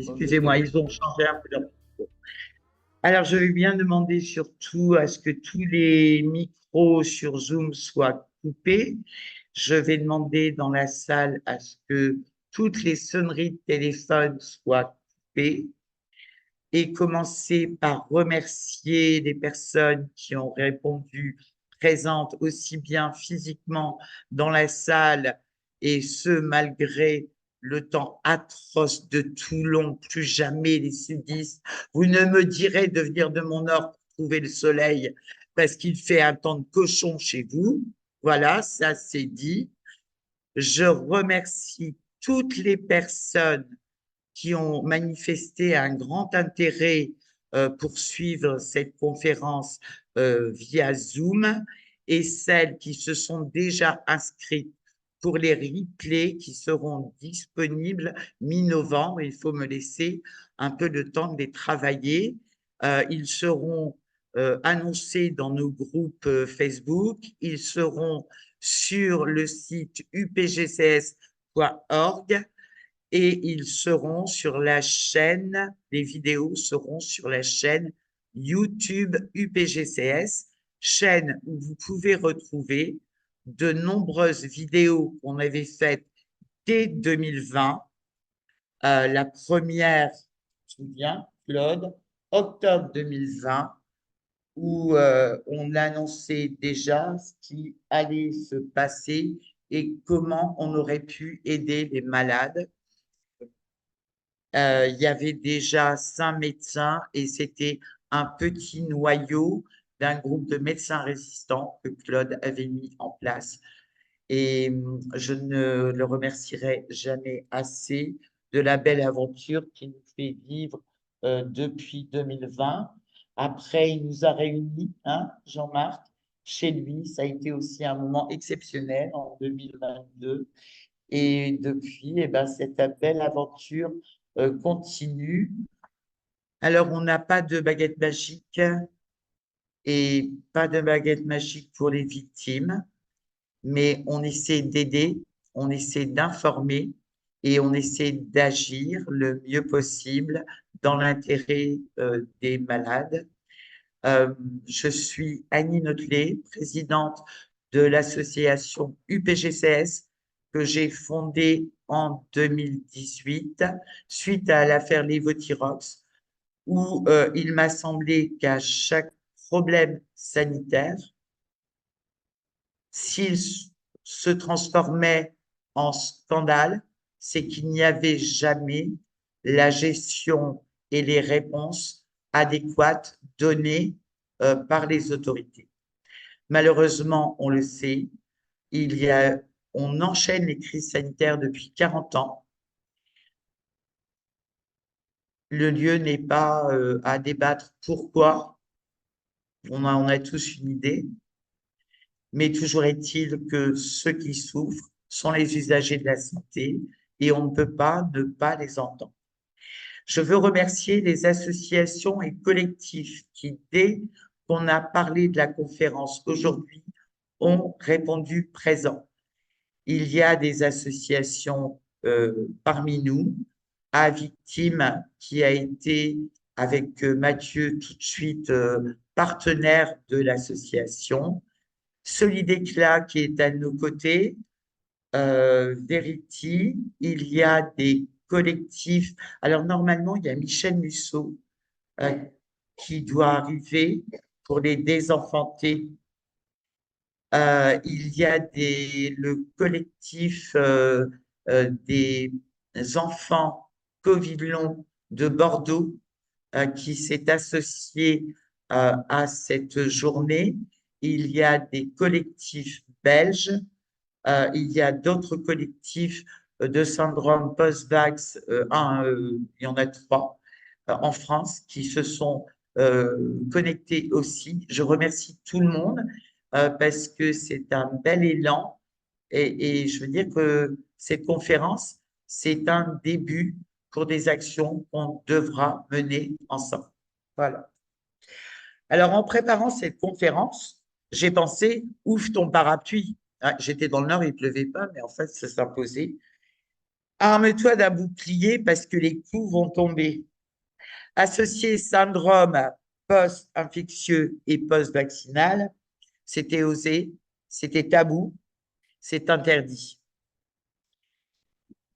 Ok, Excusez-moi, ils ont changé un peu leur micro. Alors, je vais bien demander surtout à ce que tous les micros sur Zoom soient coupés. Je vais demander dans la salle à ce que toutes les sonneries de téléphone soient coupées et commencer par remercier les personnes qui ont répondu présentes aussi bien physiquement dans la salle et ce malgré le temps atroce de Toulon, plus jamais les sudistes. Vous ne me direz de venir de mon nord pour trouver le soleil parce qu'il fait un temps de cochon chez vous. Voilà, ça c'est dit. Je remercie toutes les personnes qui ont manifesté un grand intérêt pour suivre cette conférence via Zoom et celles qui se sont déjà inscrites pour les replays qui seront disponibles mi-novembre. Il faut me laisser un peu de temps de les travailler. Ils seront annoncés dans nos groupes Facebook. Ils seront sur le site upgcs.org et ils seront sur la chaîne, les vidéos seront sur la chaîne YouTube UPGCS, chaîne où vous pouvez retrouver de nombreuses vidéos qu'on avait faites dès 2020. La première, je me souviens, Claude, octobre 2020, où on annonçait déjà ce qui allait se passer et comment on aurait pu aider les malades. Il y avait déjà 5 médecins et c'était un petit noyau d'un groupe de médecins résistants que Claude avait mis en place. Et je ne le remercierai jamais assez de la belle aventure qu'il nous fait vivre depuis 2020. Après, il nous a réunis, hein, Jean-Marc, chez lui. Ça a été aussi un moment exceptionnel en 2022. Et depuis, eh ben, cette belle aventure continue. Alors, on n'a pas de baguette magique et pas de baguette magique pour les victimes, mais on essaie d'aider, on essaie d'informer et on essaie d'agir le mieux possible dans l'intérêt des malades. Euh, je suis Annie Notelet, présidente de l'association UPGCS que j'ai fondée en 2018 suite à l'affaire Levothyrox, où il m'a semblé qu'à chaque problème sanitaire, s'il se transformait en scandale, c'est qu'il n'y avait jamais la gestion et les réponses adéquates données par les autorités. Malheureusement, on le sait, il y a, on enchaîne les crises sanitaires depuis 40 ans. Le lieu n'est pas à débattre pourquoi, on a tous une idée, mais toujours est-il que ceux qui souffrent sont les usagers de la santé et on ne peut pas ne pas les entendre. Je veux remercier les associations et collectifs qui, dès qu'on a parlé de la conférence aujourd'hui, ont répondu présent. Il y a des associations parmi nous, à Victime, qui a été avec Mathieu tout de suite partenaire de l'association, Solidéclat qui est à nos côtés, Verity, il y a des collectifs. Alors normalement, il y a Michel Musso euh, qui doit arriver pour les désenfanter. Il y a le collectif des enfants Covid long de Bordeaux qui s'est associé à cette journée. Il y a des collectifs belges, il y a d'autres collectifs de syndrome post-vax, il y en a 3 en France qui se sont connectés aussi. Je remercie tout le monde parce que c'est un bel élan et je veux dire que cette conférence, c'est un début pour des actions qu'on devra mener ensemble. Voilà. Alors, en préparant cette conférence, j'ai pensé, ouvre ton parapluie. Ah, j'étais dans le Nord, il ne pleuvait pas, mais en fait, ça s'imposait. Arme-toi d'un bouclier parce que les coups vont tomber. Associer syndrome post-infectieux et post-vaccinal, c'était osé, c'était tabou, c'est interdit.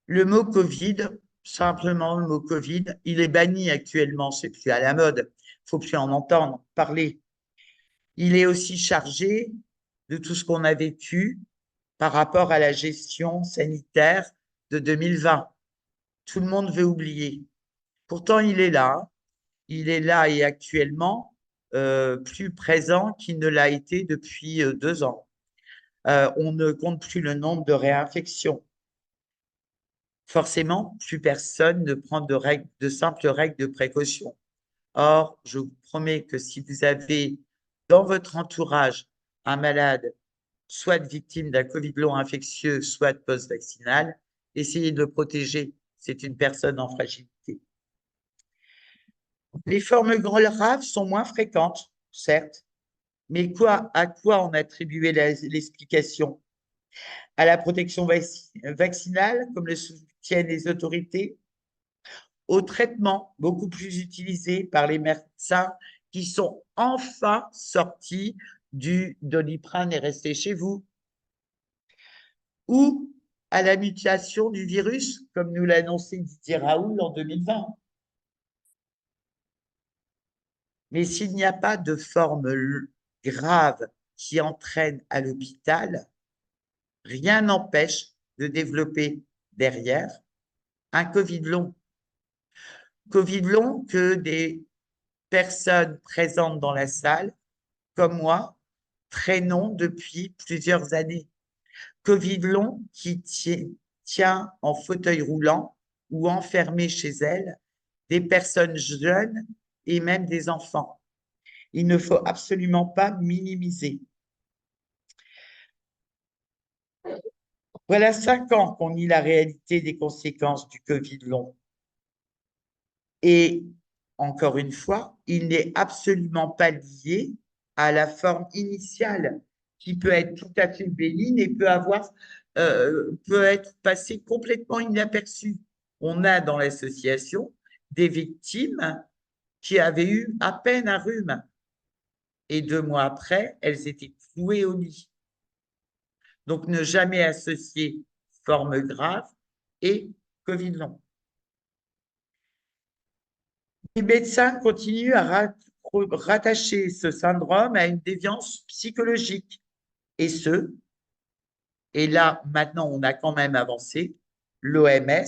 Le mot Covid, simplement le mot Covid, il est banni actuellement, c'est plus à la mode, il faut plus en entendre parler. Il est aussi chargé de tout ce qu'on a vécu par rapport à la gestion sanitaire de 2020. Tout le monde veut oublier. Pourtant, il est là et actuellement plus présent qu'il ne l'a été depuis 2 ans. On ne compte plus le nombre de réinfections. Forcément, plus personne ne prend de simples règles de précaution. Or, je vous promets que si vous avez dans votre entourage un malade, soit victime d'un Covid long infectieux, soit post-vaccinal, essayez de le protéger. C'est une personne en fragilité. Les formes graves sont moins fréquentes, certes, mais à quoi en attribuer l'explication? À la protection vaccinale, comme le soutiennent les autorités, au traitement beaucoup plus utilisé par les médecins qui sont enfin sortis du Doliprane et restés chez vous, ou à la mutation du virus, comme nous l'a annoncé Didier Raoult en 2020. Mais s'il n'y a pas de forme grave qui entraîne à l'hôpital, rien n'empêche de développer derrière un Covid long. Covid long que des personnes présentes dans la salle, comme moi, traînons depuis plusieurs années. Covid long qui tient en fauteuil roulant ou enfermé chez elles des personnes jeunes et même des enfants. Il ne faut absolument pas minimiser. Voilà 5 ans qu'on nie la réalité des conséquences du Covid long. Et encore une fois, il n'est absolument pas lié à la forme initiale qui peut être tout à fait bénigne et peut être passée complètement inaperçue. On a dans l'association des victimes qui avaient eu à peine un rhume et 2 mois après, elles étaient clouées au lit. Donc, ne jamais associer forme grave et Covid long. Les médecins continuent à rattacher ce syndrome à une déviance psychologique. Et là, maintenant, on a quand même avancé. L'OMS,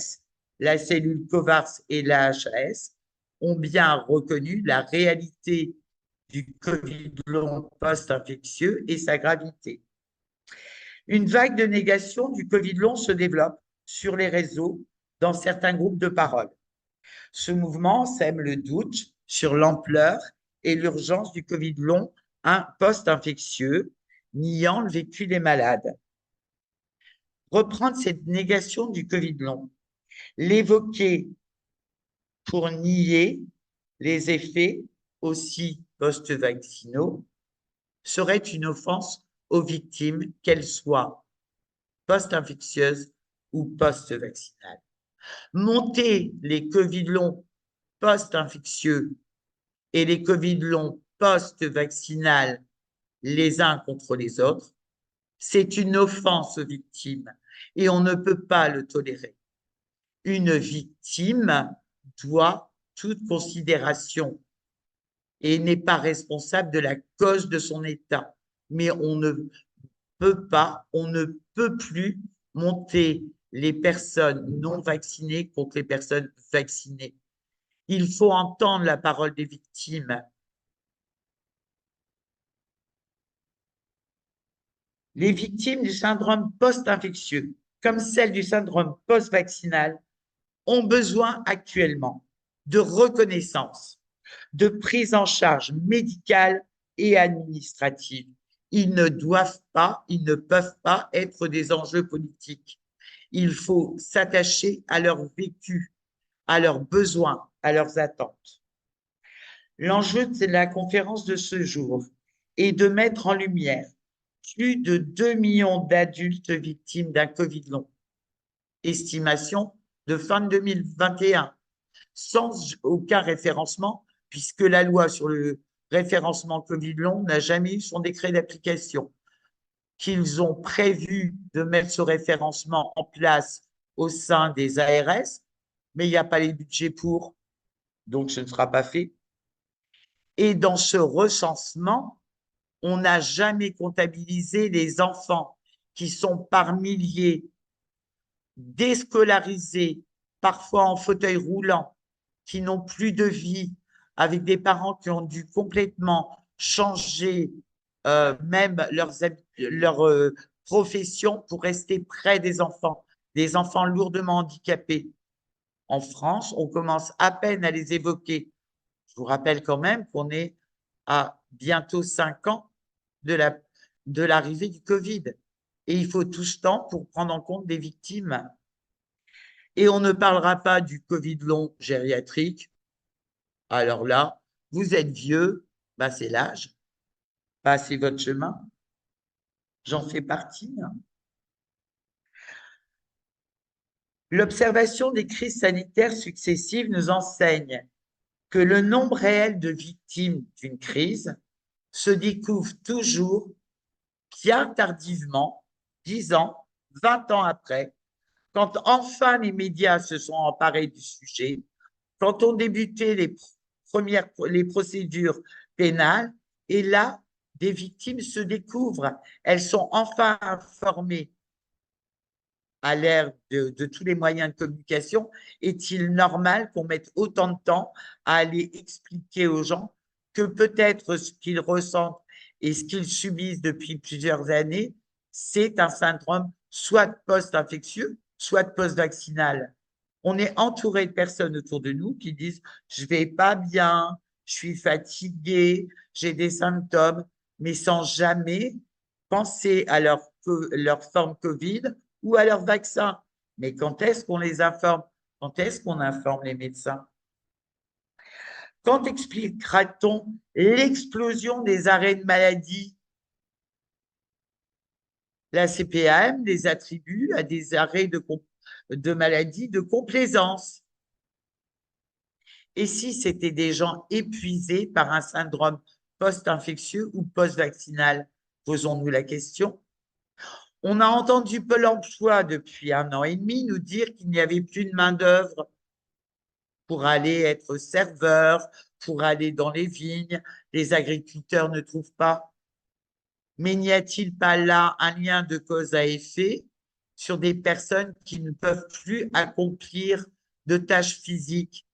la cellule COVAX et l'AHS ont bien reconnu la réalité du Covid long post-infectieux et sa gravité. Une vague de négation du Covid long se développe sur les réseaux dans certains groupes de parole. Ce mouvement sème le doute sur l'ampleur et l'urgence du Covid long post-infectieux, niant le vécu des malades. Reprendre cette négation du Covid long, l'évoquer pour nier les effets aussi post-vaccinaux, serait une offense aux victimes, qu'elles soient post-infectieuses ou post-vaccinales. Monter les Covid longs post-infectieux et les Covid longs post-vaccinales les uns contre les autres, c'est une offense aux victimes et on ne peut pas le tolérer. Une victime doit toute considération et n'est pas responsable de la cause de son état. Mais on ne peut plus monter les personnes non vaccinées contre les personnes vaccinées. Il faut entendre la parole des victimes. Les victimes du syndrome post-infectieux, comme celles du syndrome post-vaccinal, ont besoin actuellement de reconnaissance, de prise en charge médicale et administrative. Ils ne peuvent pas être des enjeux politiques. Il faut s'attacher à leur vécu, à leurs besoins, à leurs attentes. L'enjeu de la conférence de ce jour est de mettre en lumière plus de 2 millions d'adultes victimes d'un Covid long. Estimation de fin 2021, sans aucun référencement, puisque la loi sur le référencement Covid long n'a jamais eu son décret d'application. Qu'ils ont prévu de mettre ce référencement en place au sein des ARS, mais il n'y a pas les budgets pour, donc ce ne sera pas fait. Et dans ce recensement, on n'a jamais comptabilisé les enfants qui sont par milliers déscolarisés, parfois en fauteuil roulant, qui n'ont plus de vie, avec des parents qui ont dû complètement changer même leur profession pour rester près des enfants lourdement handicapés. En France, on commence à peine à les évoquer. Je vous rappelle quand même qu'on est à bientôt 5 ans de l'arrivée du Covid. Et il faut tout ce temps pour prendre en compte des victimes. Et on ne parlera pas du Covid long gériatrique. Alors là, vous êtes vieux, bah c'est l'âge, passez votre chemin. J'en fais partie. L'observation des crises sanitaires successives nous enseigne que le nombre réel de victimes d'une crise se découvre toujours bien tardivement, 10 ans, 20 ans après, quand enfin les médias se sont emparés du sujet, quand ont débuté les procédures pénales, et là, des victimes se découvrent. Elles sont enfin informées à l'ère de tous les moyens de communication. Est-il normal qu'on mette autant de temps à aller expliquer aux gens que peut-être ce qu'ils ressentent et ce qu'ils subissent depuis plusieurs années, c'est un syndrome soit post-infectieux, soit post-vaccinal. On est entouré de personnes autour de nous qui disent « je vais pas bien, je suis fatigué, j'ai des symptômes », mais sans jamais penser à leur forme Covid ou à leur vaccin. Mais quand est-ce qu'on les informe? Quand est-ce qu'on informe les médecins? Quand expliquera-t-on l'explosion des arrêts de maladie? La CPAM les attribue à des arrêts de maladie de complaisance. Et si c'était des gens épuisés par un syndrome post-infectieux ou post-vaccinal? Posons-nous la question. On a entendu Pôle emploi depuis 1 an et demi nous dire qu'il n'y avait plus de main-d'œuvre pour aller être serveur, pour aller dans les vignes. Les agriculteurs ne trouvent pas. Mais n'y a-t-il pas là un lien de cause à effet sur des personnes qui ne peuvent plus accomplir de tâches physiques?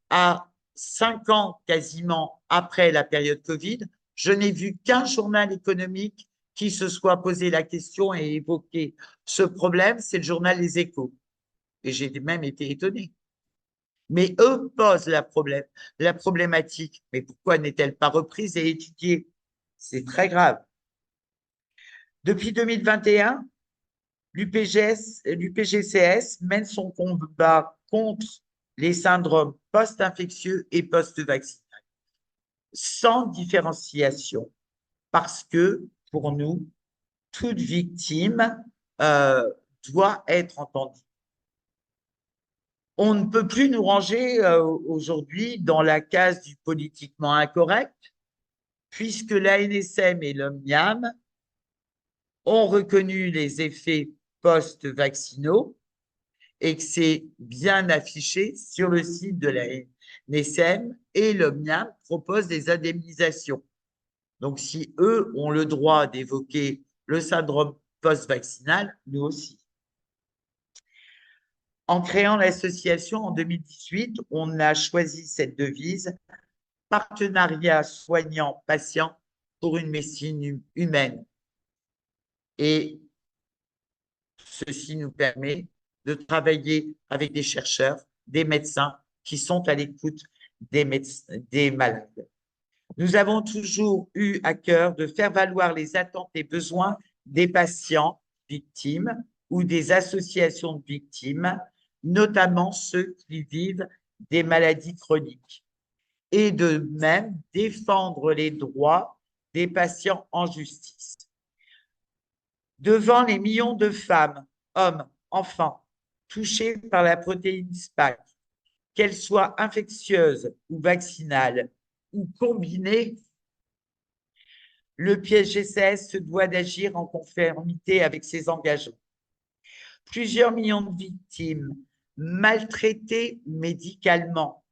À 5 ans quasiment après la période Covid, je n'ai vu qu'un journal économique qui se soit posé la question et évoqué ce problème, c'est le journal Les Échos. Et j'ai même été étonné. Mais eux posent la problématique. Mais pourquoi n'est-elle pas reprise et étudiée? C'est très grave. Depuis 2021, l'UPGCS mène son combat contre les syndromes post-infectieux et post-vaccinaux, sans différenciation, parce que pour nous, toute victime doit être entendue. On ne peut plus nous ranger aujourd'hui dans la case du politiquement incorrect, puisque l'ANSM et l'OMNIAM ont reconnu les effets post-vaccinaux et que c'est bien affiché sur le site de l'ANSM, et l'OMNIAM propose des indemnisations. Donc, si eux ont le droit d'évoquer le syndrome post-vaccinal, nous aussi. En créant l'association en 2018, on a choisi cette devise « Partenariat soignant-patient pour une médecine humaine ». Et ceci nous permet de travailler avec des chercheurs, des médecins qui sont à l'écoute des malades. Nous avons toujours eu à cœur de faire valoir les attentes et besoins des patients victimes ou des associations de victimes, notamment ceux qui vivent des maladies chroniques, et de même défendre les droits des patients en justice. Devant les millions de femmes, hommes, enfants touchées par la protéine Spike, qu'elles soient infectieuses ou vaccinales ou combinées, le PSGCS se doit d'agir en conformité avec ses engagements. Plusieurs millions de victimes maltraitées médicalement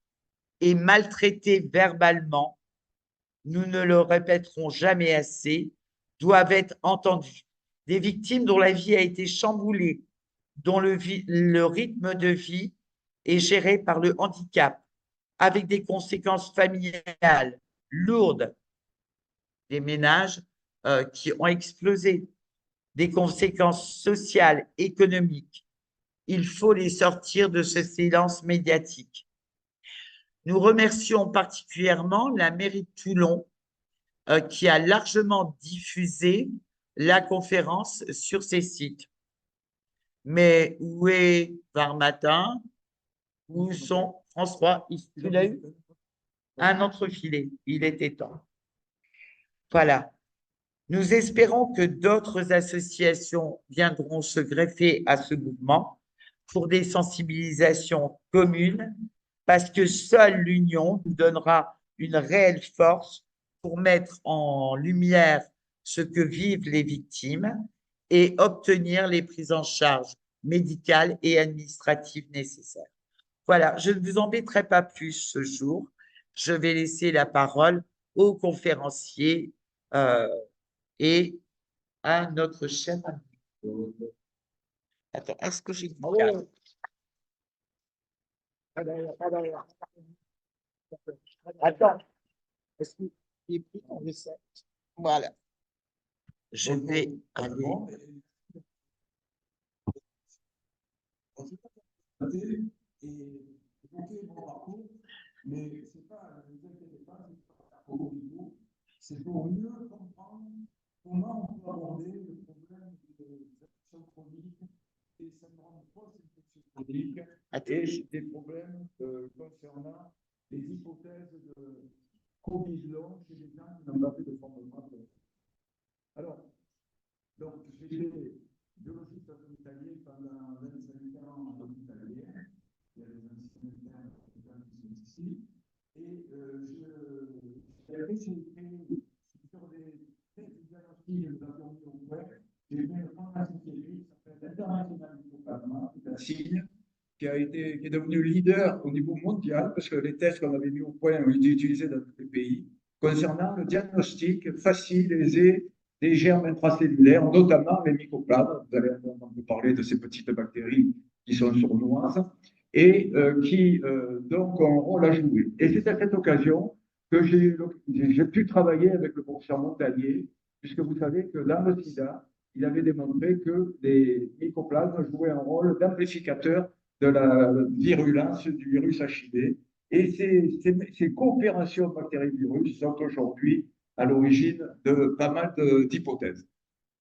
et maltraitées verbalement, nous ne le répéterons jamais assez, doivent être entendues. Des victimes dont la vie a été chamboulée, dont le rythme de vie est géré par le handicap, avec des conséquences familiales lourdes, des ménages qui ont explosé, des conséquences sociales, économiques. Il faut les sortir de ce silence médiatique. Nous remercions particulièrement la mairie de Toulon qui a largement diffusé la conférence sur ses sites. Mais où est Varmatin? Où sont François? Tu l'as eu? Un autre filet. Il était temps. Voilà. Nous espérons que d'autres associations viendront se greffer à ce mouvement pour des sensibilisations communes, parce que seule l'union nous donnera une réelle force pour mettre en lumière ce que vivent les victimes et obtenir les prises en charge médicales et administratives nécessaires. Voilà, je ne vous embêterai pas plus ce jour. Je vais laisser la parole aux conférenciers et à notre cher ami. Attends, est-ce que j'ai mon casque? Attends, est-ce qu'il est pris en recette? Voilà. Je vais aller. Et évoquer mon parcours, mais c'est pas, ne vous inquiétez pas, c'est pour mieux comprendre comment on peut aborder le problème des infections chroniques et syndrome post-infection chronique et des problèmes concernant les hypothèses de Covid long chez les gens qui n'ont pas fait de formation. Alors, donc, j'ai fait biologiste hospitalier pendant 25 ans en hospitalier. Il y a des anciens internes qui sont ici. Et j'ai fait sur des tests de diagnostic que nous avions mis au point. J'ai fait une formation scientifique qui s'appelle l'International Mycoplasma, qui est un signe qui est devenu leader au niveau mondial, parce que les tests qu'on avait mis au point ont été utilisés dans tous les pays, concernant le diagnostic facile, aisé des germes intracellulaires, notamment les mycoplasmes. Vous allez entendre parler de ces petites bactéries qui sont sournoises et qui donc ont un rôle à jouer. Et c'est à cette occasion que j'ai pu travailler avec le professeur Montagnier, puisque vous savez que dans le sida, il avait démontré que les mycoplasmes jouaient un rôle d'amplificateur de la virulence du virus HIV. Et ces coopérations bactéries-virus sont aujourd'hui à l'origine de pas mal d'hypothèses.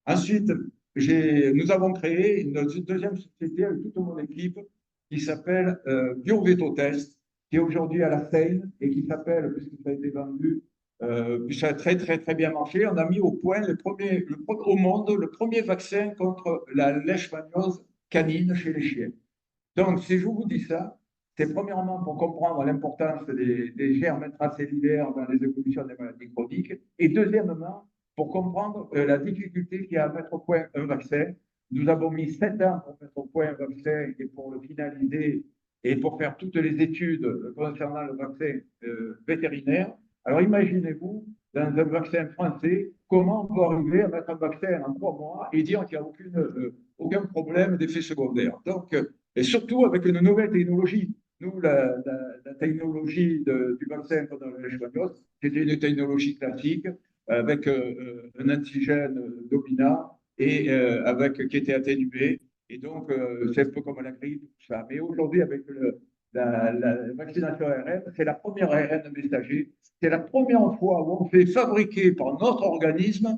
Ensuite, nous avons créé une deuxième société avec toute mon équipe qui s'appelle BioVetotest, qui est aujourd'hui à la Seine et qui s'appelle, puisque ça a été vendu, puis ça a très, très, très bien marché, on a mis au point au monde le premier vaccin contre la leishmaniose canine chez les chiens. Donc, si je vous dis ça, c'est premièrement pour comprendre l'importance des germes intracellulaires dans les évolutions des maladies chroniques, et deuxièmement, pour comprendre la difficulté qu'il y a à mettre au point un vaccin. Nous avons mis 7 ans pour mettre au point un vaccin et pour le finaliser et pour faire toutes les études concernant le vaccin vétérinaire. Alors, imaginez-vous, dans un vaccin français, comment on peut arriver à mettre un vaccin en 3 mois et dire qu'il n'y a aucun problème d'effet secondaire. Donc, et surtout avec une nouvelle technologie. Nous, la technologie du vaccin contre la leishmaniose, c'était une technologie classique avec un antigène dominant et qui était atténué. Et donc, c'est un peu comme la grippe, tout ça. Mais aujourd'hui, avec la vaccination ARN, c'est la première ARN messager. C'est la première fois où on fait fabriquer par notre organisme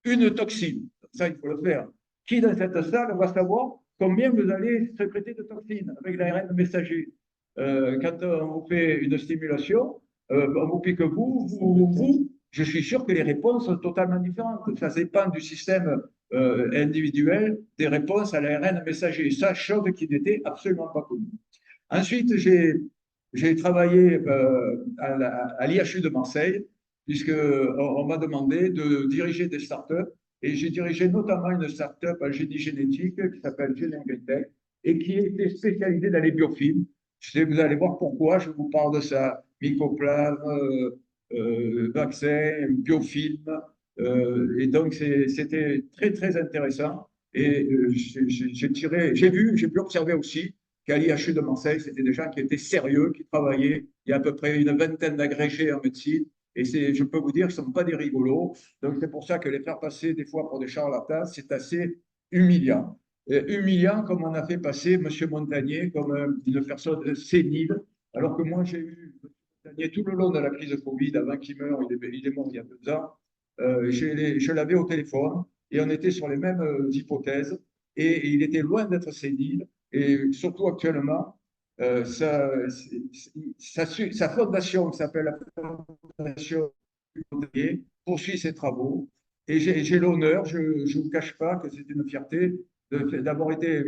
une toxine. Ça, il faut le faire. Qui dans cette salle va savoir combien vous allez sécréter de toxines avec l'ARN messager? Quand on vous fait une stimulation, on vous pique vous je suis sûr que les réponses sont totalement différentes. Ça dépend du système individuel des réponses à l'ARN messager. Ça, chose qui n'était absolument pas connue. Ensuite, j'ai travaillé à l'IHU de Marseille, puisqu'on m'a demandé de diriger des startups. Et j'ai dirigé notamment une startup à génie génétique qui s'appelle GeneGreenTech et qui était spécialisée dans les biofilms. Vous allez voir pourquoi je vous parle de ça. Mycoplasme, vaccin, biofilm. Et donc, c'était très, très intéressant. Et j'ai pu observer aussi qu'à l'IHU de Marseille, c'était des gens qui étaient sérieux, qui travaillaient. Il y a à peu près une vingtaine d'agrégés en médecine. Et je peux vous dire qu'ils ne sont pas des rigolos. Donc, c'est pour ça que les faire passer des fois pour des charlatans, c'est assez humiliant. Humiliant comme on a fait passer M. Montagnier comme une personne sénile, alors que moi, j'ai eu M. Montagnier tout le long de la crise de Covid, avant qu'il meure, il est mort il y a 2 ans. Je l'avais au téléphone et on était sur les mêmes hypothèses et il était loin d'être sénile. Et surtout actuellement, sa fondation, qui s'appelle la Fondation Montagnier, poursuit ses travaux. Et j'ai l'honneur, je ne vous cache pas que c'est une fierté d'avoir été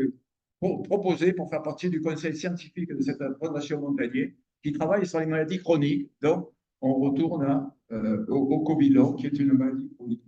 proposé pour faire partie du conseil scientifique de cette Fondation Montagnier qui travaille sur les maladies chroniques. Donc, on retourne au Covid long, qui est une maladie chronique.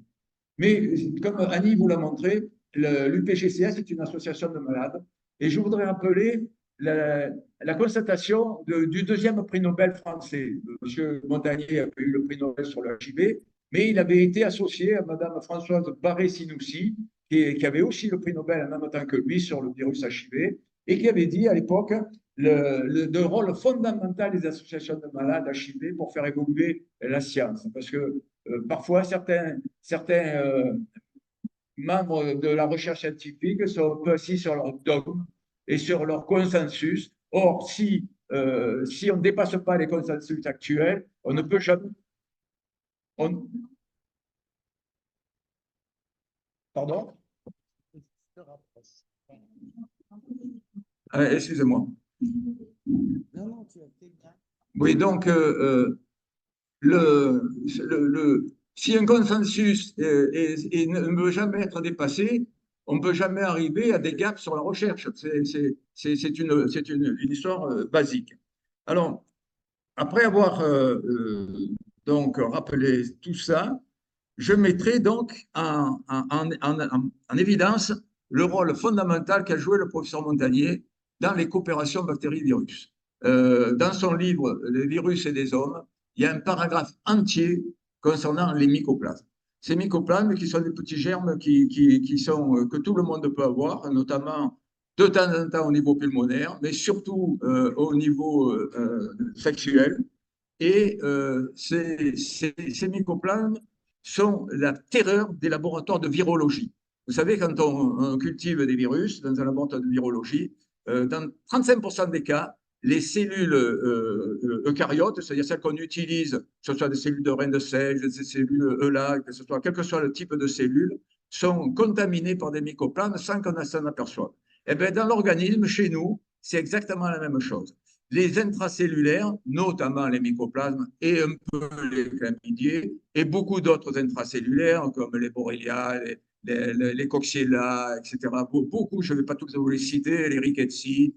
Mais comme Annie vous l'a montré, l'UPGCS est une association de malades. Et je voudrais rappeler la constatation du deuxième prix Nobel français. M. Montagnier a eu le prix Nobel sur le HIV, mais il avait été associé à Mme Françoise Barré-Sinoussi, qui avait aussi le prix Nobel en même temps que lui sur le virus HIV, et qui avait dit à l'époque le rôle fondamental des associations de malades HIV pour faire évoluer la science. Parce que parfois, certains membres de la recherche scientifique sont un peu assis sur leur dogme et sur leur consensus. Or, si on ne dépasse pas les consensus actuels, on ne peut jamais. On... Pardon? Excusez-moi. Oui, donc, si un consensus ne veut jamais être dépassé, on ne peut jamais arriver à des gaps sur la recherche. C'est une histoire basique. Alors, après avoir donc rappelé tout ça, je mettrai donc en évidence le rôle fondamental qu'a joué le professeur Montagnier dans les coopérations bactéries-virus. Dans son livre Les virus et les hommes, il y a un paragraphe entier concernant les mycoplasmes. Ces mycoplasmes qui sont des petits germes que tout le monde peut avoir, notamment de temps en temps au niveau pulmonaire, mais surtout au niveau sexuel. Et ces mycoplasmes sont la terreur des laboratoires de virologie. Vous savez, quand on cultive des virus dans un laboratoire de virologie, dans 35% des cas, les cellules eucaryotes, c'est-à-dire celles qu'on utilise, que ce soit des cellules de rein de sel, des cellules ELA, que ce soit, quel que soit le type de cellule, sont contaminées par des mycoplasmes sans qu'on s'en aperçoive. Et bien, dans l'organisme, chez nous, c'est exactement la même chose. Les intracellulaires, notamment les mycoplasmes et un peu les chlamydiés, et beaucoup d'autres intracellulaires comme les borrelia, les coxiella, etc. Beaucoup, je ne vais pas tous vous les citer, les rickettsi,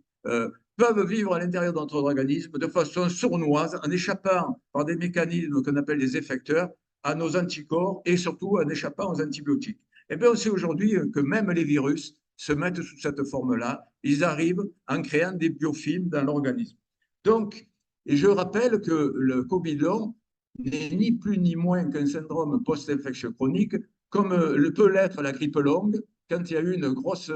peuvent vivre à l'intérieur de notre organisme de façon sournoise en échappant par des mécanismes qu'on appelle des effecteurs à nos anticorps et surtout en échappant aux antibiotiques. Eh bien, on sait aujourd'hui que même les virus se mettent sous cette forme-là. Ils arrivent en créant des biofilms dans l'organisme. Donc, et je rappelle que le Covid long n'est ni plus ni moins qu'un syndrome post-infectieux chronique, comme le peut l'être la grippe longue. Quand il y a eu une grosse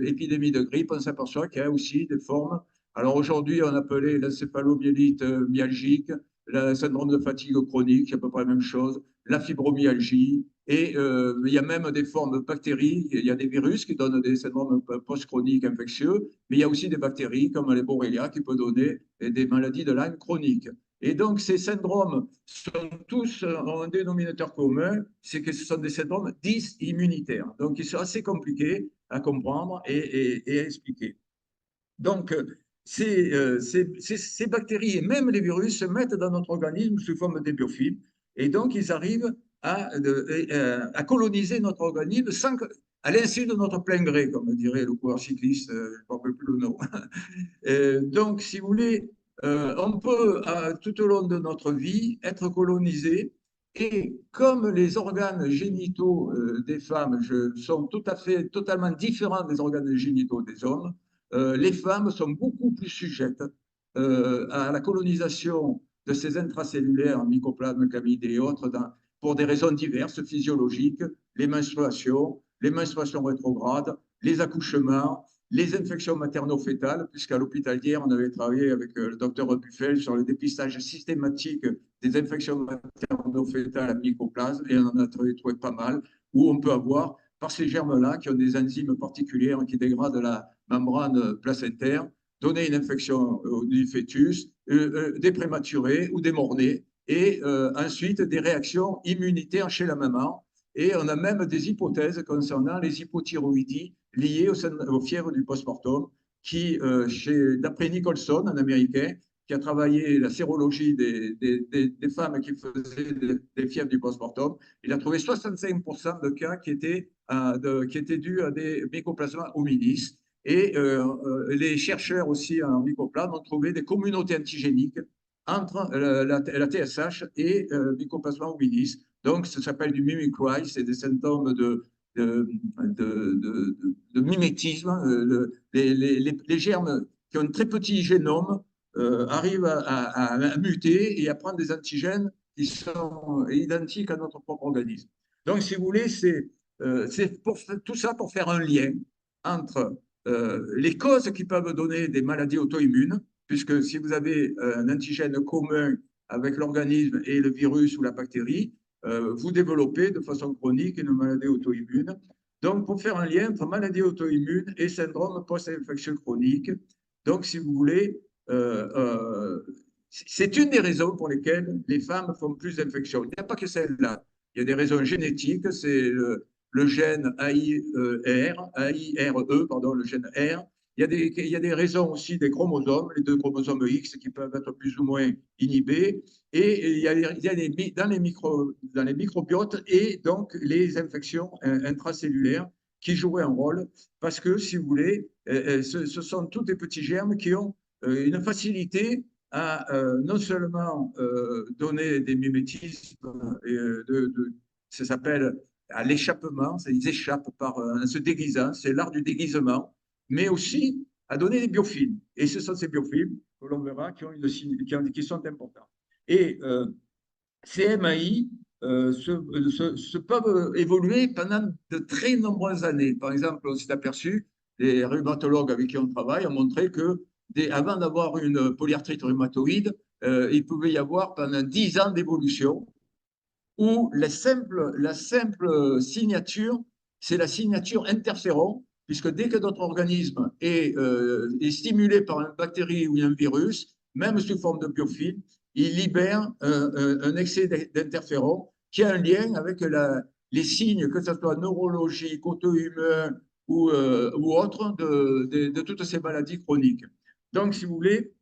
épidémie de grippe, on s'aperçoit qu'il y a aussi des formes. Alors aujourd'hui, on appelait l'encéphalomyélite myalgique, le syndrome de fatigue chronique, c'est à peu près la même chose, la fibromyalgie, et il y a même des formes de bactéries, il y a des virus qui donnent des syndromes post-chroniques infectieux, mais il y a aussi des bactéries comme les Borrelia qui peuvent donner des maladies de Lyme chroniques. Et donc, ces syndromes sont tous ont un dénominateur commun, c'est que ce sont des syndromes dysimmunitaires. Donc, ils sont assez compliqués à comprendre et à expliquer. Donc, ces bactéries et même les virus se mettent dans notre organisme sous forme de biofilms. Et donc, ils arrivent à coloniser notre organisme à l'insu de notre plein gré, comme dirait le coureur cycliste, je ne me rappelle plus le nom. Donc, si vous voulez, on peut, tout au long de notre vie, être colonisé. Et comme les organes génitaux des femmes sont tout à fait, totalement différents des organes génitaux des hommes, les femmes sont beaucoup plus sujettes à la colonisation de ces intracellulaires, mycoplasmes, chlamydes et autres, pour des raisons diverses, physiologiques, les menstruations rétrogrades, les accouchements, les infections materno-fétales, puisqu'à l'hôpital d'hier, on avait travaillé avec le docteur Buffel sur le dépistage systématique des infections materno-fétales à mycoplasme, et on en a trouvé pas mal, où on peut avoir, par ces germes-là, qui ont des enzymes particulières qui dégradent la membrane placentaire, donner une infection du fœtus, des prématurés ou des morts-nés, et ensuite des réactions immunitaires chez la maman. Et on a même des hypothèses concernant les hypothyroïdies liées aux fièvres du postpartum, qui, d'après Nicholson, un Américain, qui a travaillé la sérologie des femmes qui faisaient des fièvres du postpartum, il a trouvé 65% de cas qui étaient dus à des mycoplasma hominis. Et les chercheurs aussi en mycoplasme ont trouvé des communautés antigéniques entre la TSH et Mycoplasma hominis. Donc, ça s'appelle du mimicry, c'est des symptômes de mimétisme. Les germes qui ont un très petit génome arrivent à muter et à prendre des antigènes qui sont identiques à notre propre organisme. Donc, si vous voulez, c'est tout ça pour faire un lien entre les causes qui peuvent donner des maladies auto-immunes, puisque si vous avez un antigène commun avec l'organisme et le virus ou la bactérie, vous développez de façon chronique une maladie auto-immune. Donc, pour faire un lien entre maladie auto-immune et syndrome post-infectieux chronique, donc, si vous voulez, c'est une des raisons pour lesquelles les femmes font plus d'infections. Il n'y a pas que celle-là. Il y a des raisons génétiques, c'est le gène AIRE, pardon, le gène R. Il y a des raisons aussi des chromosomes, les deux chromosomes X qui peuvent être plus ou moins inhibés. Et il y a dans les microbiotes et donc les infections intracellulaires qui joueraient un rôle parce que, si vous voulez, ce sont tous des petits germes qui ont une facilité à non seulement donner des mimétismes, ça s'appelle à l'échappement, ils échappent en se déguisant, c'est l'art du déguisement, mais aussi à donner des biofilms. Et ce sont ces biofilms que l'on verra qui sont importants. Et ces MAI peuvent évoluer pendant de très nombreuses années. Par exemple, on s'est aperçu, les rhumatologues avec qui on travaille ont montré que avant d'avoir une polyarthrite rhumatoïde, il pouvait y avoir pendant 10 ans d'évolution où la simple signature, c'est la signature interféron, puisque dès que notre organisme est stimulé par une bactérie ou un virus, même sous forme de biofilm, il libère un excès d'interféron qui a un lien avec les signes, que ce soit neurologiques, auto-immuns ou autres, de toutes ces maladies chroniques. Donc, si vous voulez,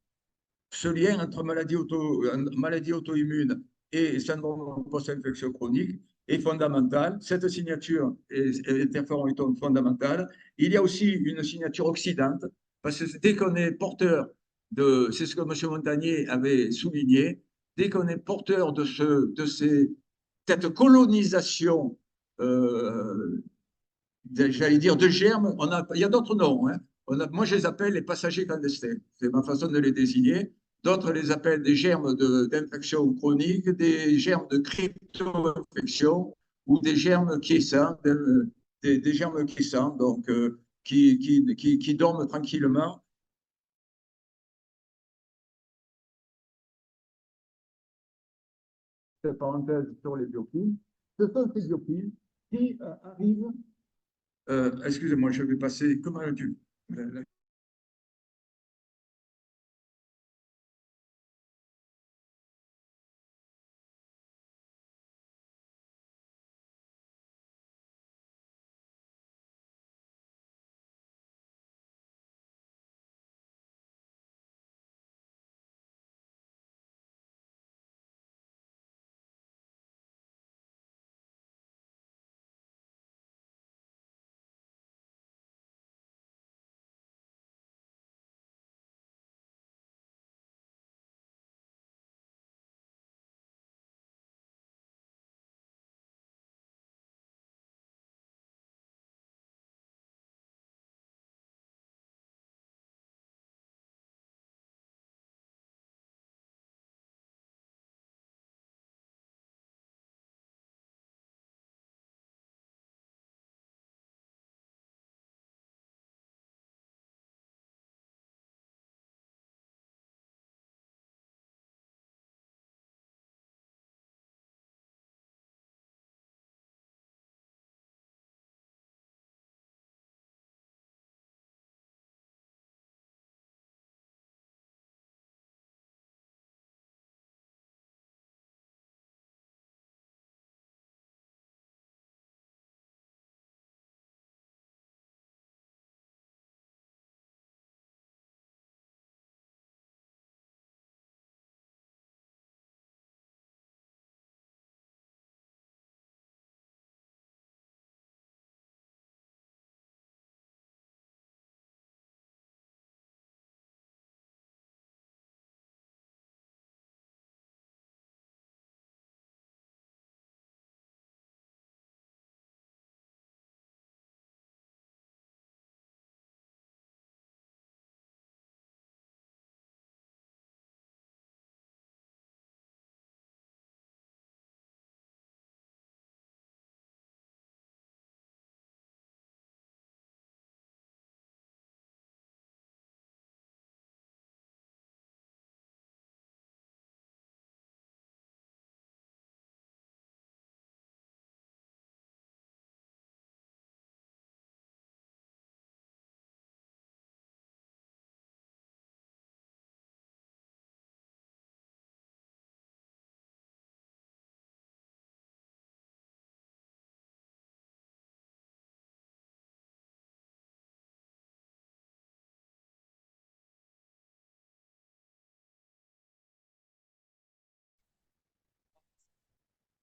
ce lien entre maladie auto-immune et syndrome post-infectieux chronique est fondamental. Cette signature interféron est fondamentale. Il y a aussi une signature oxydante, parce que dès qu'on est porteur c'est ce que M. Montagnier avait souligné, dès qu'on est porteur cette colonisation, j'allais dire de germes, il y a d'autres noms. Hein. Moi, je les appelle les passagers clandestins. C'est ma façon de les désigner. D'autres les appellent des germes d'infection chronique, des germes de crypto-infection ou des germes quiescents, des germes quiescents, donc qui dorment tranquillement. Parenthèse sur les biofilms. Ce sont ces biofilms qui arrivent. Excusez-moi, je vais passer. Comment tu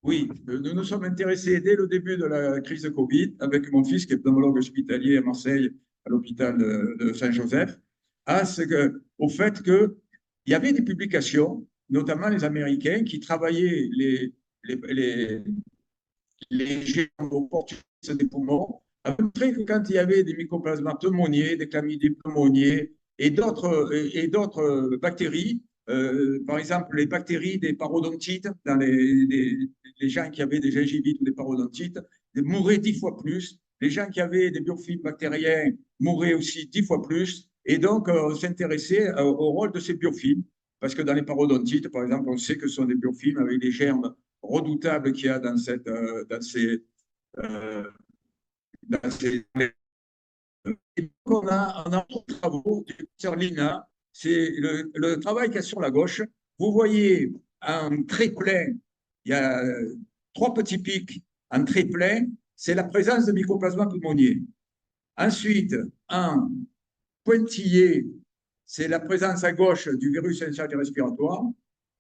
Oui, nous nous sommes intéressés dès le début de la crise de Covid, avec mon fils qui est pneumologue hospitalier à Marseille, à l'hôpital de Saint-Joseph, au fait qu'il y avait des publications, notamment les Américains, qui travaillaient les, les géants opportunistes des poumons, a montré que quand il y avait des mycoplasma pneumoniae, des chlamydies pneumoniae et d'autres bactéries, par exemple les bactéries des parodontites, dans les gens qui avaient des gingivites ou des parodontites, mouraient 10 fois plus. Les gens qui avaient des biofilms bactériens mouraient aussi 10 fois plus. Et donc, on s'intéressait au rôle de ces biofilms, parce que dans les parodontites, par exemple, on sait que ce sont des biofilms avec des germes redoutable qu'il y a euh, dans ces... On a d'autres travaux du professeur Lina, c'est le travail qu'il y a sur la gauche. Vous voyez un trait plein, il y a trois petits pics en trait plein, c'est la présence de mycoplasma pneumoniae. Ensuite, un pointillé, c'est la présence à gauche du virus syncytial respiratoire.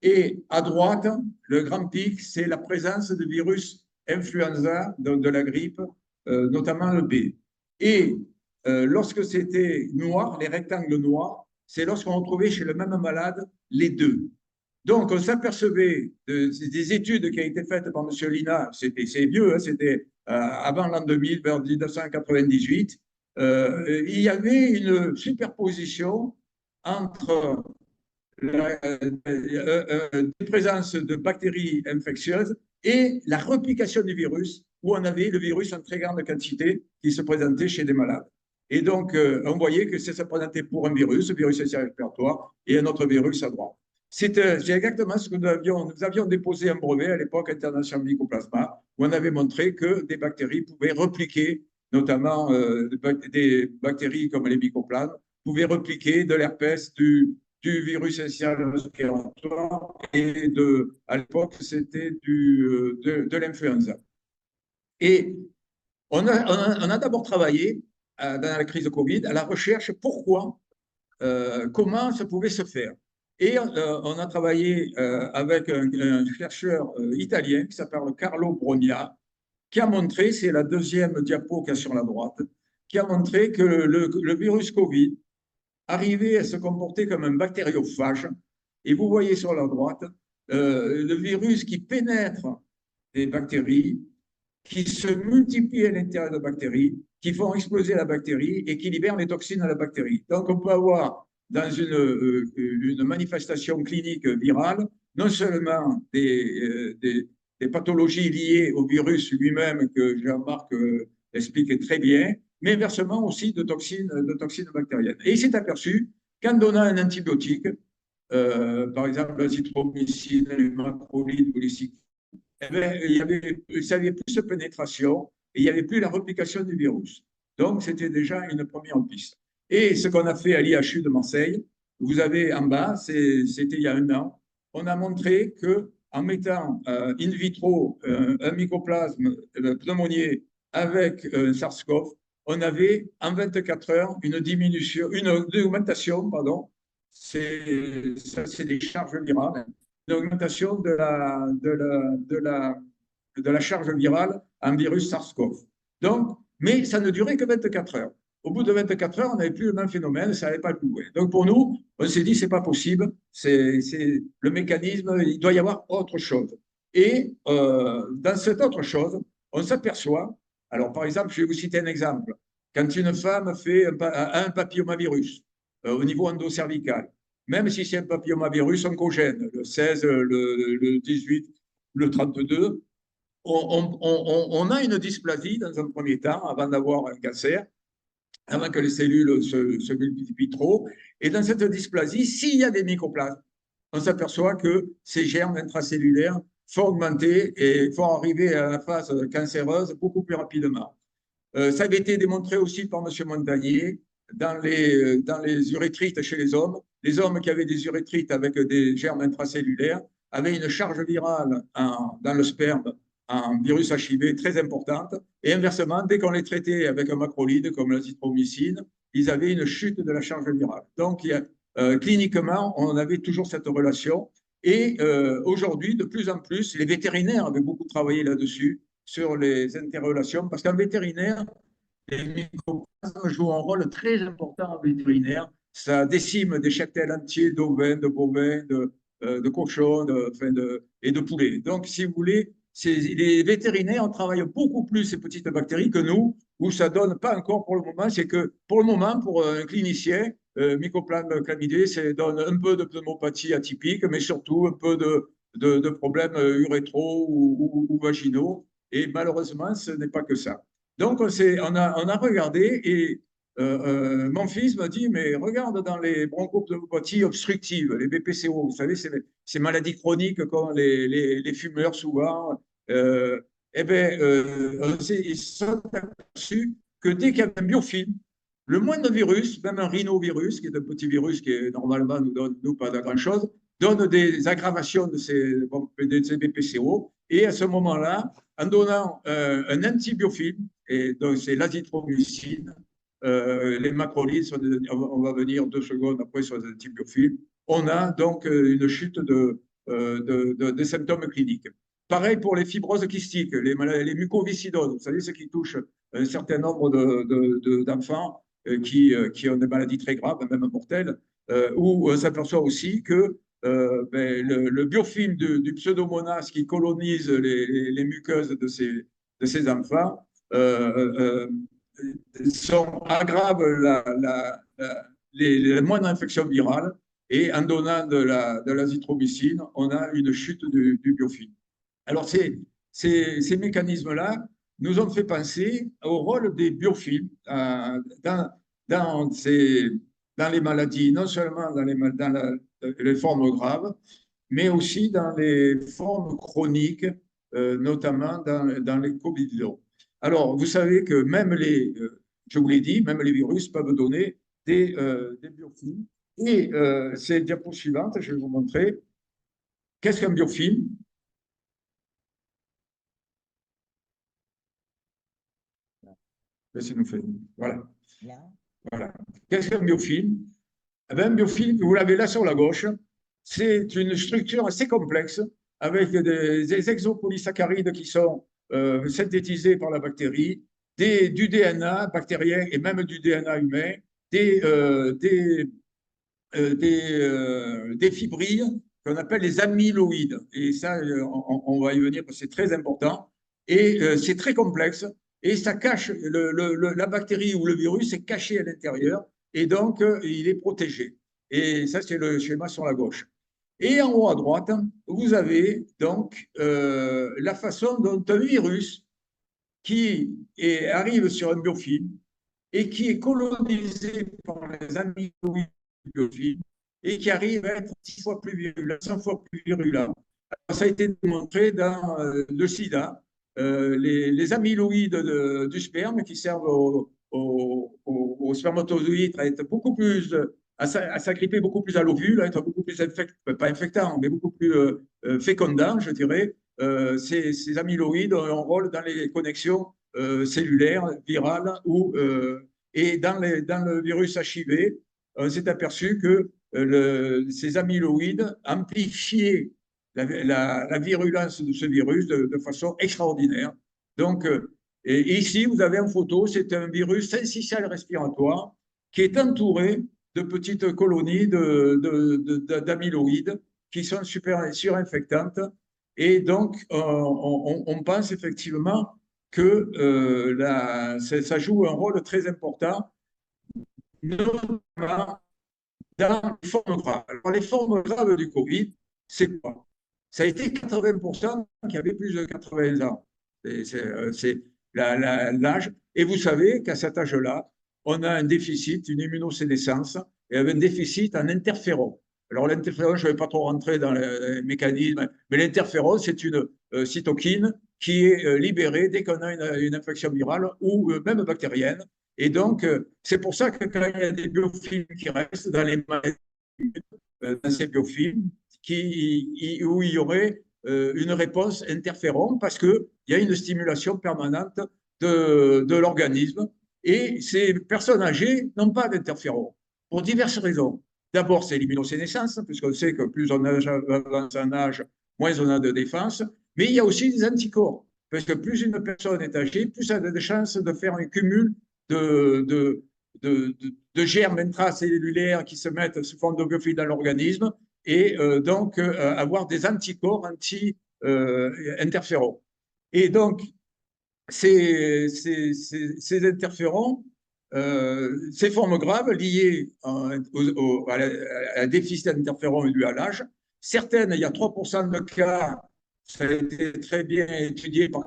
Et à droite, le grand pic, c'est la présence de virus influenza, donc de la grippe, notamment le B. Et lorsque c'était noir, les rectangles noirs, c'est lorsqu'on retrouvait chez le même malade les deux. Donc, on s'apercevait des études qui ont été faites par M. Lina, c'est vieux, hein, c'était avant l'an 2000, vers 1998, il y avait une superposition entre la présence de bactéries infectieuses et la réplication du virus, où on avait le virus en très grande quantité qui se présentait chez des malades. Et donc, on voyait que ça se présentait pour un virus, le virus respiratoire, et un autre virus à droite. C'est exactement ce que nous avions déposé un brevet à l'époque international mycoplasma, où on avait montré que des bactéries pouvaient repliquer, notamment des bactéries comme les mycoplasmes, pouvaient repliquer de l'herpès, du virus syncytial respiratoire et à l'époque, c'était de l'influenza. Et on a d'abord travaillé dans la crise de Covid à la recherche pourquoi, comment ça pouvait se faire. Et on a travaillé avec un chercheur italien qui s'appelle Carlo Brogna, qui a montré, c'est la deuxième diapo qu'il y a sur la droite, qui a montré que le virus Covid arrivait à se comporter comme un bactériophage. Et vous voyez sur la droite le virus qui pénètre des bactéries, qui se multiplient à l'intérieur de bactéries, qui font exploser la bactérie et qui libèrent les toxines à la bactérie. Donc, on peut avoir dans une manifestation clinique virale non seulement des pathologies liées au virus lui-même que Jean-Marc explique très bien, mais inversement aussi de toxines bactériennes. Et il s'est aperçu qu'en donnant un antibiotique, par exemple l'azithromycine, les macrolides ou les cyclines, eh bien, ça avait plus de pénétration et il n'y avait plus la réplication du virus. Donc, c'était déjà une première piste. Et ce qu'on a fait à l'IHU de Marseille, vous avez en bas, c'était il y a un an, on a montré qu'en mettant in vitro un mycoplasme pneumoniae avec un SARS-CoV, on avait en 24 heures une augmentation, pardon, c'est des charges virales, une augmentation de la charge virale en virus SARS-CoV. Donc, mais ça ne durait que 24 heures. Au bout de 24 heures, on n'avait plus le même phénomène, ça n'allait pas le loin. Donc pour nous, on s'est dit, c'est pas possible, c'est le mécanisme, il doit y avoir autre chose. Et dans cette autre chose, on s'aperçoit, alors par exemple, je vais vous citer un exemple, quand une femme fait un papillomavirus au niveau endocervical, même si c'est un papillomavirus oncogène, le 16, le 18, le 32, on a une dysplasie dans un premier temps avant d'avoir un cancer, avant que les cellules se multiplient trop. Et dans cette dysplasie, s'il y a des mycoplasmes, on s'aperçoit que ces germes intracellulaires font augmenter et font arriver à la phase cancéreuse beaucoup plus rapidement. Ça avait été démontré aussi par M. Montagnier dans les urétrites chez les hommes. Les hommes qui avaient des urétrites avec des germes intracellulaires avaient une charge virale dans le sperme en virus HIV très importante. Et inversement, dès qu'on les traitait avec un macrolide comme l'azithromycine, ils avaient une chute de la charge virale. Donc, cliniquement, on avait toujours cette relation. Et aujourd'hui, de plus en plus, les vétérinaires avaient beaucoup travaillé là-dessus, sur les interrelations, parce qu'un vétérinaire, les mycoplasmes jouent un rôle très important en vétérinaire. Ça décime des cheptels entiers d'ovins, de bovins, de cochons et de poulets. Donc, si vous voulez, les vétérinaires travaillent beaucoup plus ces petites bactéries que nous, où ça ne donne pas encore pour le moment. C'est que pour le moment, pour un clinicien, Mycoplasme chlamydie, ça donne un peu de pneumopathie atypique, mais surtout un peu de problèmes urétro ou vaginaux. Et malheureusement, ce n'est pas que ça. Donc, on a regardé et mon fils m'a dit, mais regarde dans les bronchopneumopathies obstructives, les BPCO, vous savez, ces maladies chroniques comme les fumeurs souvent, eh bien, ils se sont aperçus que dès qu'il y avait un biofilm, le moindre virus, même un rhinovirus, qui est un petit virus qui normalement nous donne nous, pas grand-chose, donne des aggravations de ces BPCO. Et à ce moment-là, en donnant un antibiofilm, et donc c'est l'azithromycine, les macrolides, on va venir 2 secondes après sur les antibiofilms, on a donc une chute des symptômes cliniques. Pareil pour les fibroses kystiques, les mucoviscidoses, vous savez, ce qui touche un certain nombre d'enfants qui ont des maladies très graves, même mortelles, où on s'aperçoit aussi que le biofilm du pseudomonas qui colonise les muqueuses de ces enfants aggravent les moindres infections virales et en donnant de l'azithromycine, on a une chute du biofilm. Alors, ces mécanismes-là nous ont fait penser au rôle des biofilms dans les maladies, non seulement dans les formes graves, mais aussi dans les formes chroniques, notamment dans les covidiotes. Alors, vous savez que même je vous l'ai dit, même les virus peuvent donner des biofilms. Et ces diapos suivantes, je vais vous montrer. Qu'est-ce qu'un biofilm? Laissez-nous faire. Voilà. Voilà. Qu'est-ce qu'un biofilm? Eh bien, un biofilm, vous l'avez là sur la gauche, c'est une structure assez complexe avec des exopolysaccharides qui sont synthétisés par la bactérie, du DNA bactérien et même du DNA humain, des fibrilles qu'on appelle les amyloïdes. Et ça, on va y venir parce que c'est très important. Et c'est très complexe. Et ça cache, la bactérie ou le virus est caché à l'intérieur. Et donc, il est protégé. Et ça, c'est le schéma sur la gauche. Et en haut à droite, vous avez donc la façon dont un virus arrive sur un biofilm et qui est colonisé par les amyloïdes du biofilm et qui arrive à être 10 fois plus virulent, 100 fois plus virulent. Alors, ça a été démontré dans le sida, les amyloïdes du sperme qui servent aux spermatozoïdes à être beaucoup plus à s'agripper beaucoup plus à l'ovule, à être beaucoup plus pas infectant, mais beaucoup plus fécondant, je dirais. Ces amyloïdes ont un rôle dans les connexions cellulaires, virales, et dans le virus HIV, on s'est aperçu que ces amyloïdes amplifiaient la virulence de ce virus de façon extraordinaire. Donc, et ici, vous avez une photo, c'est un virus syncytial respiratoire qui est entouré de petites colonies d'amyloïdes qui sont surinfectantes. Et donc, on pense effectivement que ça joue un rôle très important, notamment dans les formes graves. Alors, les formes graves du Covid, c'est quoi? Ça a été 80% qui avaient plus de 80 ans. C'est l'âge. Et vous savez qu'à cet âge-là, on a un déficit, une immunosénescence, et un déficit en interféron. Alors l'interféron, je ne vais pas trop rentrer dans les mécanismes, mais l'interféron, c'est une cytokine qui est libérée dès qu'on a une infection virale ou même bactérienne. Et donc, c'est pour ça que quand il y a des biofilms qui restent dans les maladies, dans ces biofilms, où il y aurait une réponse interféron parce qu'il y a une stimulation permanente de l'organisme. Et ces personnes âgées n'ont pas d'interféron pour diverses raisons. D'abord, c'est l'immunosénescence, puisqu'on sait que plus on avance en âge, moins on a de défense. Mais il y a aussi des anticorps, parce que plus une personne est âgée, plus elle a de chances de faire un cumul de, de, de germes intracellulaires qui se mettent sous forme de biofilm dans l'organisme et donc avoir des anticorps anti-interférons. Et donc, ces interférents, ces formes graves liées à la déficit d'interférons dû à l'âge, certaines, il y a 3% de cas, ça a été très bien étudié par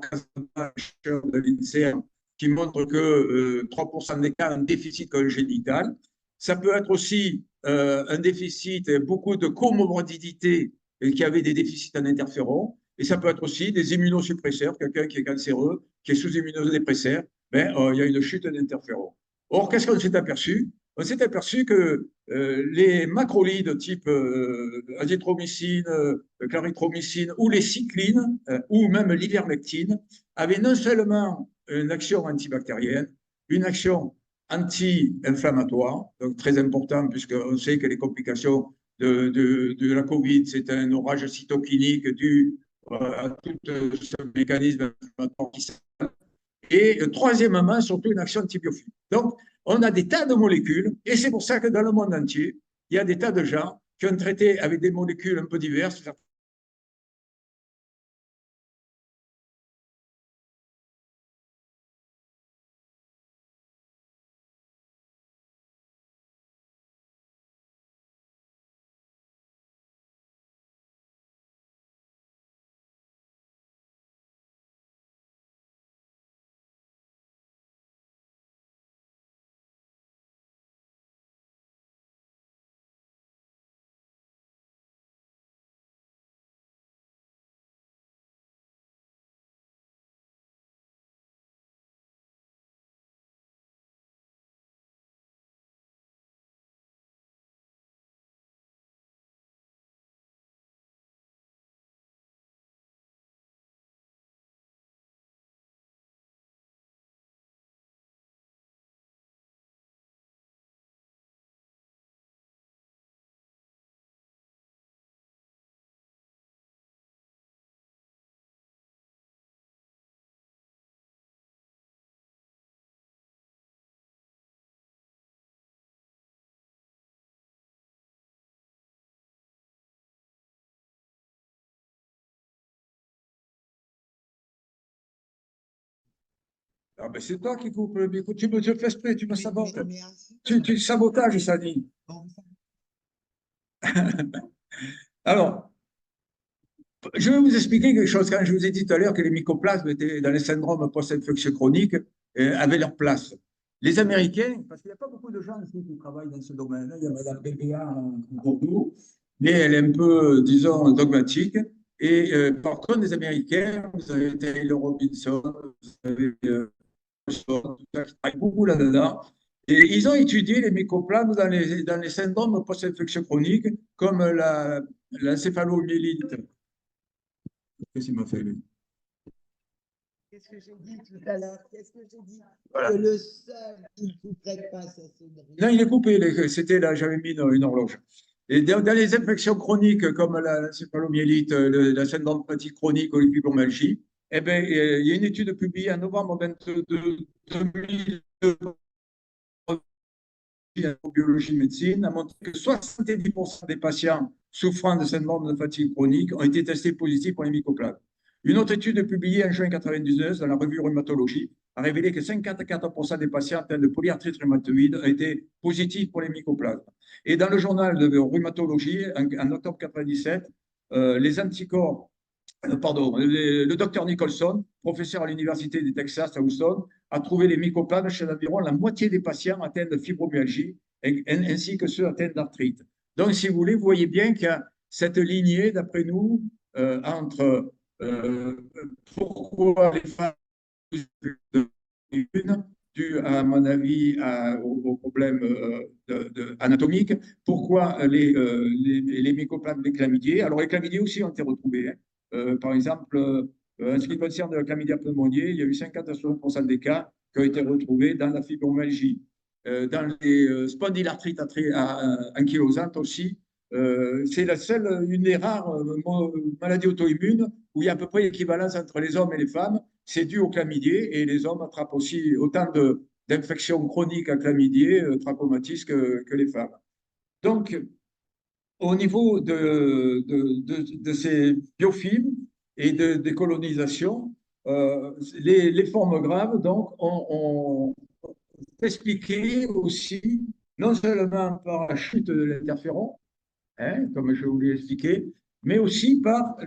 de l'INSERM, qui montre que 3% des cas ont un déficit congénital. Ça peut être aussi un déficit, beaucoup de comorbidités qui avaient des déficits en interférons. Et ça peut être aussi des immunosuppresseurs, quelqu'un qui est cancéreux, qui est sous immunodépresseur, ben, il y a une chute d'interférons. Or, qu'est-ce qu'on s'est aperçu? On s'est aperçu que les macrolides type azithromycine, clarithromycine ou les cyclines ou même l'ivermectine avaient non seulement une action antibactérienne, une action anti-inflammatoire, donc très important puisqu'on sait que les complications de la COVID, c'est un orage cytokinique dû à tout ce mécanisme inflammatoire qui s'installe. Et troisièmement, surtout une action antibiophile. Donc, on a des tas de molécules, et c'est pour ça que dans le monde entier, il y a des tas de gens qui ont traité avec des molécules un peu diverses. Ah ben c'est toi qui coupe le micro. Tu me fais exprès, tu me sabotes. Tu sabotages, ça dit. Alors, je vais vous expliquer quelque chose. Quand je vous ai dit tout à l'heure que les mycoplasmes étaient dans les syndromes post-infectieux chroniques, avaient leur place. Les Américains, parce qu'il n'y a pas beaucoup de gens ici qui travaillent dans ce domaine, il y a Mme BBA en Bordeaux, mais elle est un peu, disons, dogmatique. Et par contre, les Américains, vous avez Taylor Robinson, vous avez tout ça qui travaillent beaucoup là-dedans. Et ils ont étudié les mycoplasmes dans les syndromes post-infectieux chroniques, comme l'encéphalomyélite. Qu'est-ce qu'il m'a fait, lui? Qu'est-ce que j'ai dit tout à l'heure? Qu'est-ce que j'ai dit? Voilà. Que le seul qui ne couperait pas sa sonnerie. Non, il est coupé. C'était là, j'avais mis une horloge. Et dans les infections chroniques comme l'encéphalomyélite, la syndrome fatigue chronique ou l'hypomalgie, eh ben, il y a une étude publiée en novembre 22 2002 en biologie médecine a montré que 70% des patients souffrant de syndrome de fatigue chronique ont été testés positifs pour les mycoplasmes. Une autre étude publiée en juin 1999 dans la revue Rhumatologie a révélé que 54% des patients atteints de polyarthrite rhumatoïde ont été positifs pour les mycoplasmes. Et dans le journal de Rhumatologie, en octobre 1997, les anticorps pardon, le docteur Nicholson, professeur à l'Université du Texas à Houston, a trouvé les mycoplasmes chez environ la moitié des patients atteints de fibromyalgie ainsi que ceux atteints d'arthrite. Donc, si vous voulez, vous voyez bien qu'il y a cette lignée, d'après nous, entre pourquoi les femmes dû, à mon avis, aux problèmes anatomiques. Pourquoi les mycoplasmes des chlamydiés? Alors, les chlamydiés aussi ont été retrouvés. Hein. Par exemple, en ce qui concerne la chlamydia pneumoniae, il y a eu 50 à 60% des cas qui ont été retrouvés dans la fibromyalgie. dans les spondylarthrites ankylosantes aussi. C'est une des rares maladies auto-immunes où il y a à peu près l'équivalence entre les hommes et les femmes. C'est dû au chlamydier et les hommes attrapent aussi autant d'infections chroniques à chlamydier, trachomatis que les femmes. Donc, au niveau de ces biofilms et de décolonisation, les formes graves, donc, on expliqué aussi, non seulement par la chute de l'interféron, hein, comme je vous l'ai expliqué, mais aussi par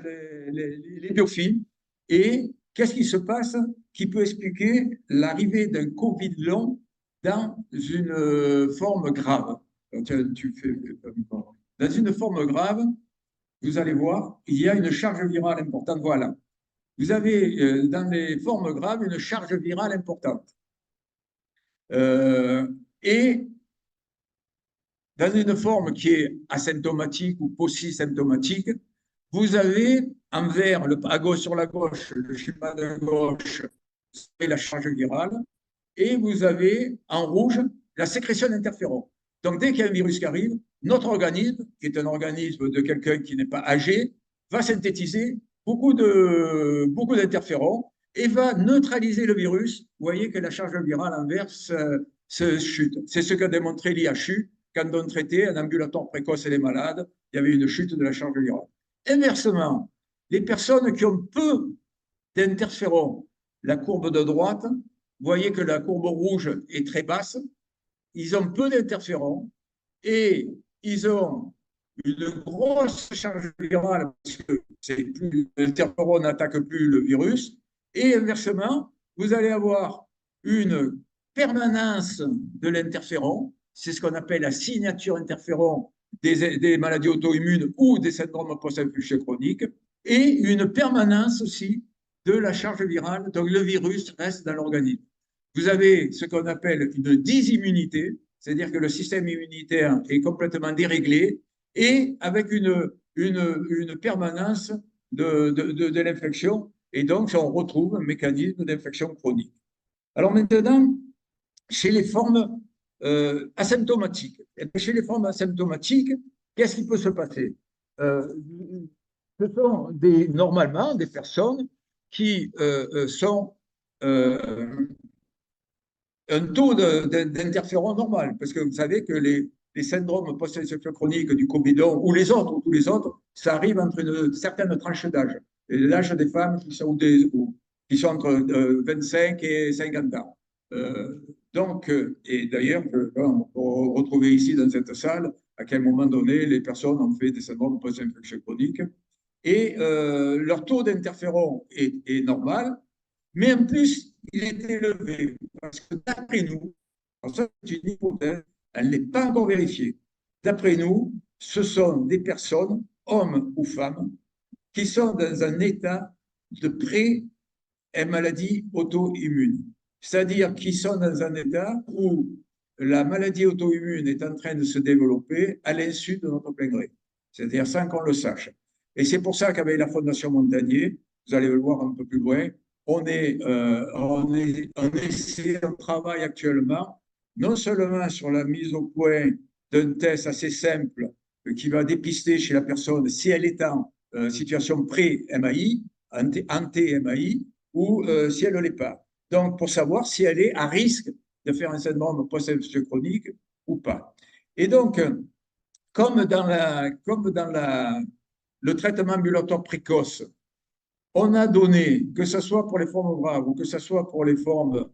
les biofilms. Et qu'est-ce qui se passe qui peut expliquer l'arrivée d'un Covid long dans une forme grave? Dans une forme grave, vous allez voir, il y a une charge virale importante. Voilà. Vous avez dans les formes graves une charge virale importante. Et dans une forme qui est asymptomatique ou paucisymptomatique, vous avez en vert, à gauche sur la gauche, le schéma de gauche, c'est la charge virale, et vous avez en rouge la sécrétion d'interférons. Donc, dès qu'il y a un virus qui arrive, notre organisme, qui est un organisme de quelqu'un qui n'est pas âgé, va synthétiser beaucoup d'interférons et va neutraliser le virus. Vous voyez que la charge virale en vert se chute. C'est ce qu'a démontré l'IHU quand on traitait un ambulatoire précoce et les malades, il y avait une chute de la charge virale. Inversement, les personnes qui ont peu d'interférons, la courbe de droite, vous voyez que la courbe rouge est très basse, ils ont peu d'interférons et ils ont une grosse charge virale parce que l'interféron n'attaque plus le virus. Et inversement, vous allez avoir une permanence de l'interféron, c'est ce qu'on appelle la signature interféron des maladies auto-immunes ou des syndromes post-infectieux chroniques, et une permanence aussi de la charge virale, donc le virus reste dans l'organisme. Vous avez ce qu'on appelle une dysimmunité, c'est-à-dire que le système immunitaire est complètement déréglé et avec une permanence de l'infection, et donc on retrouve un mécanisme d'infection chronique. Alors maintenant, chez les formes asymptomatiques, chez les formes asymptomatiques, qu'est-ce qui peut se passer? Ce sont normalement des personnes qui sont un taux d'interféron normal, parce que vous savez que les syndromes post-infectieux chroniques du Covid long ou les autres, ou tous les autres, ça arrive entre une certaine tranche d'âge. L'âge des femmes qui sont entre 25 et 50 ans. Donc, et d'ailleurs, on peut retrouver ici dans cette salle à quel moment donné les personnes ont fait des syndromes post-infectieux chroniques. Et leur taux d'interféron est normal, mais en plus, il est élevé parce que d'après nous, ça c'est une hypothèse, elle n'est pas encore vérifiée. D'après nous, ce sont des personnes, hommes ou femmes, qui sont dans un état de pré-maladie auto-immune. C'est-à-dire qui sont dans un état où la maladie auto-immune est en train de se développer à l'insu de notre plein gré, c'est-à-dire sans qu'on le sache. Et c'est pour ça qu'avec la Fondation Montagnier, vous allez le voir un peu plus loin, on travaille actuellement non seulement sur la mise au point d'un test assez simple qui va dépister chez la personne si elle est en situation pré-MAI, anté-MAI, ou si elle ne l'est pas. Donc, pour savoir si elle est à risque de faire un syndrome post-infectieux chronique ou pas. Et donc, comme dans le traitement ambulatoire précoce, on a donné, que ce soit pour les formes graves ou que ce soit pour les formes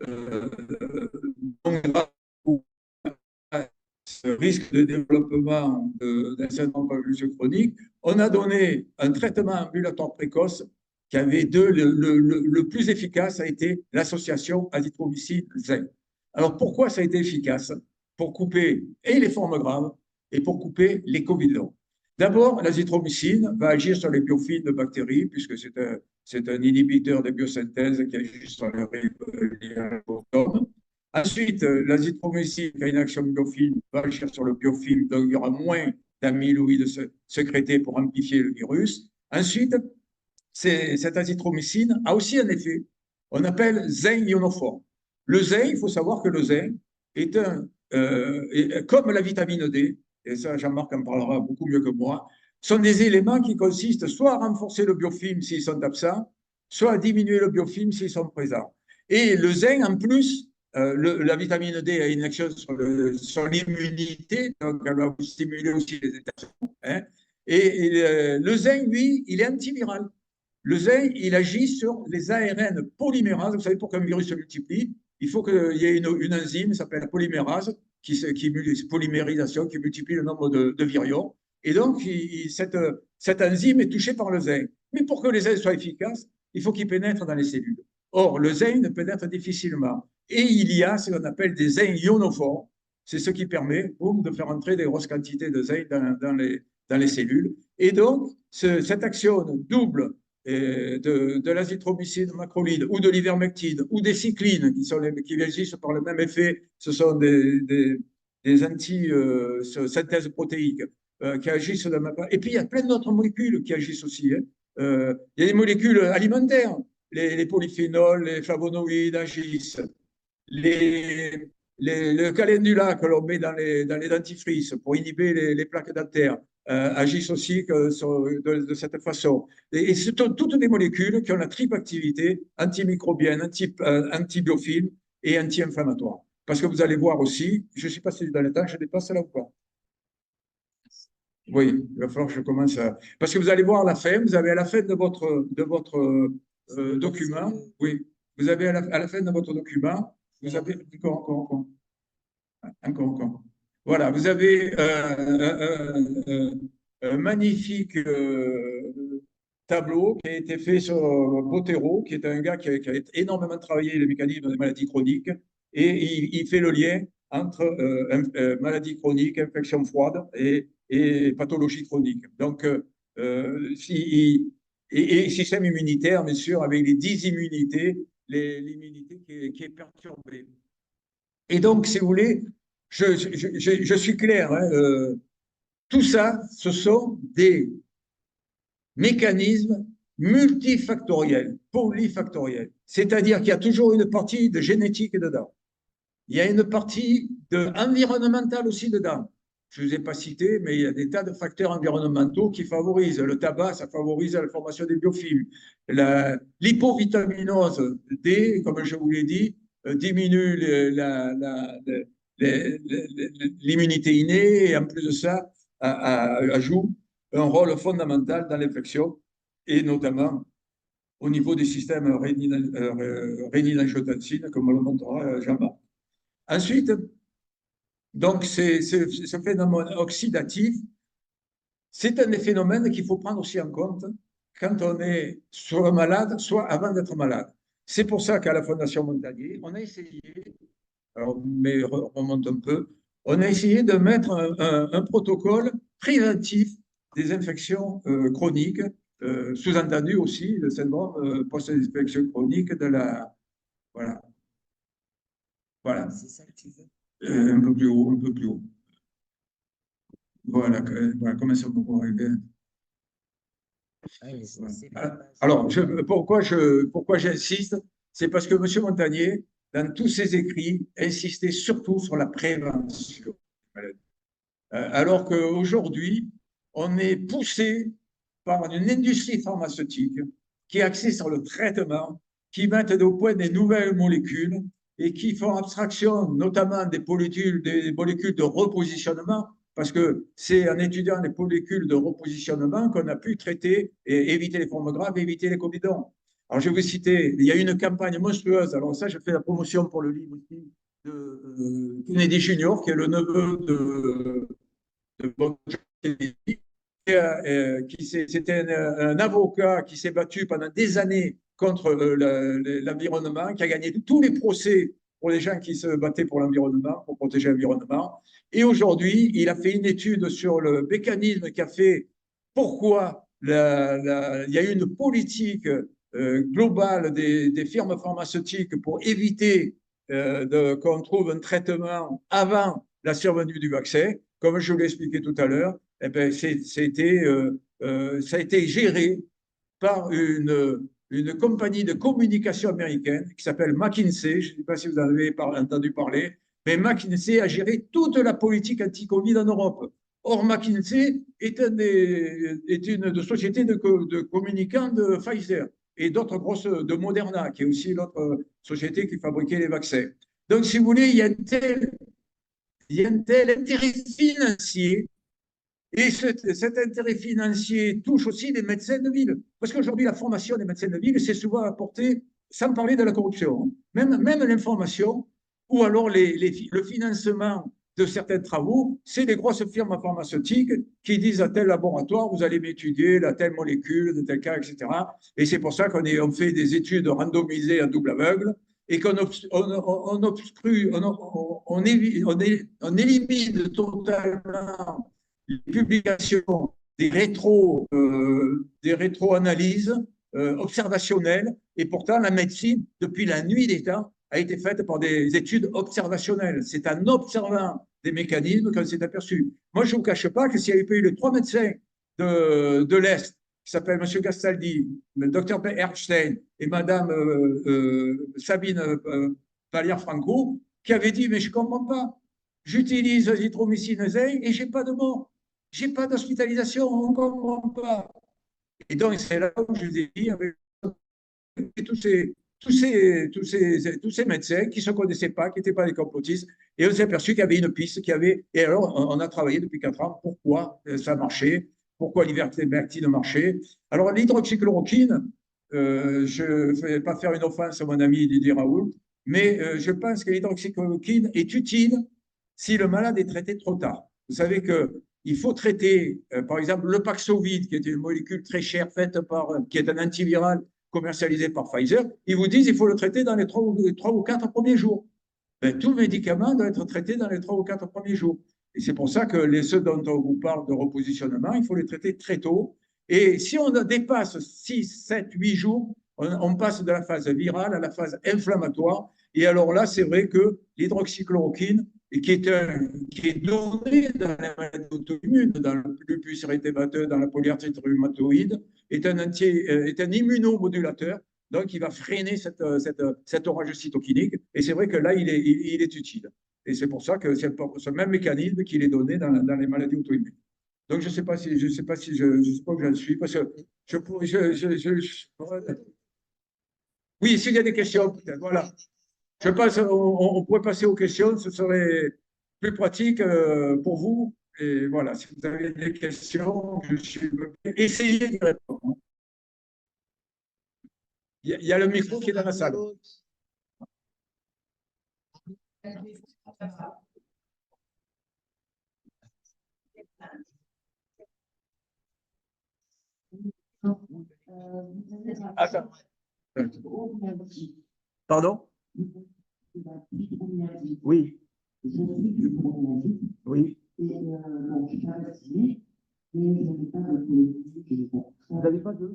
non graves ou risque de développement d'un syndrome post-infectieux chronique, on a donné un traitement ambulatoire précoce qui avait le plus efficace a été l'association azithromycine-zinc. Alors pourquoi ça a été efficace? Pour couper et les formes graves et pour couper les Covid longs. D'abord, l'azithromycine va agir sur les biofilms de bactéries, puisque c'est un inhibiteur de biosynthèse qui agit sur le ribosome. Ensuite, l'azithromycine, qui a une action biofilm, va agir sur le biofilm, donc il y aura moins d'amyloïdes sécrétés pour amplifier le virus. Ensuite, cette azithromycine a aussi un effet, on appelle zinc ionophore. Le zinc, il faut savoir que le zinc, comme la vitamine D, et ça Jean-Marc en parlera beaucoup mieux que moi, sont des éléments qui consistent soit à renforcer le biofilm s'ils sont absents, soit à diminuer le biofilm s'ils sont présents. Et le zinc, en plus, la vitamine D a une action sur l'immunité, donc elle va vous stimuler aussi les états. Hein, et le zinc, lui, il est antiviral. Le zinc, il agit sur les ARN polymérases. Vous savez, pour qu'un virus se multiplie, il faut qu'il y ait une enzyme, ça s'appelle la polymérase, polymérisation, qui multiplie le nombre de virions. Et donc, cette enzyme est touchée par le zinc. Mais pour que les zinc soient efficaces, il faut qu'il pénètre dans les cellules. Or, le zinc ne pénètre difficilement. Et il y a ce qu'on appelle des zinc ionophores. C'est ce qui permet de faire entrer des grosses quantités de zinc dans les cellules. Et donc, cette action double de l'azithromycine macrolide ou de l'ivermectine ou des cyclines qui agissent par le même effet, ce sont des anti-synthèses protéiques qui agissent de la même. Et puis il y a plein d'autres molécules qui agissent aussi. Hein. Il y a des molécules alimentaires, les polyphénols, les flavonoïdes agissent. Le calendula que l'on met dans les dentifrices pour inhiber les plaques dentaires agissent aussi de cette façon. Et ce sont toutes des molécules qui ont la triple activité antimicrobienne, antibiofilm et anti-inflammatoire. Parce que vous allez voir aussi, je ne sais pas si dans le temps, je dépasse là ou pas. Oui, il va falloir que je commence à. Parce que vous allez voir à la fin, vous avez à la fin de votre document, oui, vous avez à la fin de votre document, vous avez. Encore. Voilà, vous avez un magnifique tableau qui a été fait sur Bottero, qui est un gars qui a énormément travaillé les mécanismes des maladies chroniques, et il fait le lien entre maladies chroniques, infection froide et pathologie chronique. Donc, et système immunitaire, bien sûr, avec les 10 immunités, l'immunité qui est perturbée. Et donc, si vous voulez, je suis clair, hein, tout ça, ce sont des mécanismes multifactoriels, polyfactoriels. C'est-à-dire qu'il y a toujours une partie de génétique dedans. Il y a une partie environnementale aussi dedans. Je ne vous ai pas cité, mais il y a des tas de facteurs environnementaux qui favorisent. Le tabac, ça favorise la formation des biofilms. L'hypovitaminose D, comme je vous l'ai dit, diminue l'immunité innée et en plus de ça, joue un rôle fondamental dans l'infection et notamment au niveau des systèmes rénine-angiotensine, comme le montrera Jean-Marc. Ensuite, donc, ce phénomène oxydatif, c'est un des phénomènes qu'il faut prendre aussi en compte quand on est soit malade, soit avant d'être malade. C'est pour ça qu'à la Fondation Montagnier, on a essayé, alors, mais on remonte un peu, on a essayé de mettre un protocole préventif des infections chroniques, sous-entendu aussi le syndrome post-infection chronique de la. Voilà. Voilà. C'est ça que tu veux. Un peu plus haut, un peu plus haut. Voilà, comment ça peut arriver. Alors, pourquoi j'insiste? C'est parce que M. Montagnier, dans tous ses écrits, insistait surtout sur la prévention. Alors qu'aujourd'hui, on est poussé par une industrie pharmaceutique qui est axée sur le traitement, qui met au point des nouvelles molécules et qui font abstraction notamment des molécules de repositionnement, parce que c'est en étudiant les molécules de repositionnement qu'on a pu traiter et éviter les formes graves et éviter les combidons. Alors, je vais vous citer, il y a une campagne monstrueuse, alors ça, je fais la promotion pour le livre ici, de Kennedy Junior, qui est le neveu de John Kennedy, c'était un avocat qui s'est battu pendant des années contre l'environnement, qui a gagné tous les procès pour les gens qui se battaient pour l'environnement, pour protéger l'environnement. Et aujourd'hui, il a fait une étude sur le mécanisme qui a fait pourquoi il y a eu une politique globale des firmes pharmaceutiques pour éviter qu'on trouve un traitement avant la survenue du vaccin. Comme je vous l'ai expliqué tout à l'heure, eh ben, ça a été géré par une compagnie de communication américaine qui s'appelle McKinsey. Je ne sais pas si vous en avez entendu parler. Mais McKinsey a géré toute la politique anti-Covid en Europe. Or, McKinsey est une société de communicants de Pfizer et d'autres grosses, de Moderna, qui est aussi l'autre société qui fabriquait les vaccins. Donc, si vous voulez, il y a un tel intérêt financier, et cet intérêt financier touche aussi les médecins de ville. Parce qu'aujourd'hui, la formation des médecins de ville, c'est souvent apporté, sans parler de la corruption, même l'information, ou alors le financement de certains travaux, c'est des grosses firmes pharmaceutiques qui disent à tel laboratoire, vous allez m'étudier la telle molécule, de tel cas, etc. Et c'est pour ça on fait des études randomisées à double aveugle et qu'on obstrue, on élimine totalement les publications des rétro-analyses observationnelles. Et pourtant, la médecine, depuis la nuit des temps, a été faite par des études observationnelles. C'est en observant des mécanismes qu'on s'est aperçu. Moi, je ne vous cache pas que s'il n'y avait pas eu les 3 médecins de l'Est, qui s'appellent M. Gastaldi, le docteur Erstein et Mme Sabine Vallière-Franco, qui avaient dit, mais je ne comprends pas, j'utilise l'azithromycine zinc et je n'ai pas de mort. Je n'ai pas d'hospitalisation, on ne comprend pas. Et donc, c'est là où je vous ai dit, avec tous ces médecins qui ne se connaissaient pas, qui n'étaient pas des complotistes, et on s'est aperçu qu'il y avait une piste, et alors on a travaillé depuis 4 ans, pourquoi ça marchait, pourquoi l'ivermectine marchait. Alors l'hydroxychloroquine, je ne vais pas faire une offense à mon ami Didier Raoult, mais je pense que l'hydroxychloroquine est utile si le malade est traité trop tard. Vous savez qu'il faut traiter, par exemple, le Paxlovid, qui est une molécule très chère, qui est un antiviral commercialisé par Pfizer. Ils vous disent qu'il faut le traiter dans les 3 ou 4 premiers jours. Ben, tout médicament doit être traité dans les 3 ou 4 premiers jours. Et c'est pour ça que ceux dont on vous parle de repositionnement, il faut les traiter très tôt. Et si on dépasse 6, 7, 8 jours, on passe de la phase virale à la phase inflammatoire. Et alors là, c'est vrai que l'hydroxychloroquine, qui est donné dans les maladies auto-immunes, dans le lupus érythémateux, dans la polyarthrite rhumatoïde, est un immunomodulateur, donc il va freiner cet orage cytokinique. Et c'est vrai que là, il est utile. Et c'est pour ça que c'est ce même mécanisme qu'il est donné dans les maladies auto-immunes. Donc, je ne sais pas si je sais pas où j'en suis, parce que oui, s'il y a des questions, peut-être, voilà. Je pense qu'on pourrait passer aux questions, ce serait plus pratique pour vous. Et voilà, si vous avez des questions, essayez d'y répondre. Il y a le micro qui est dans la salle. Attends. Pardon? Oui. Oui. Vous n'avez pas de...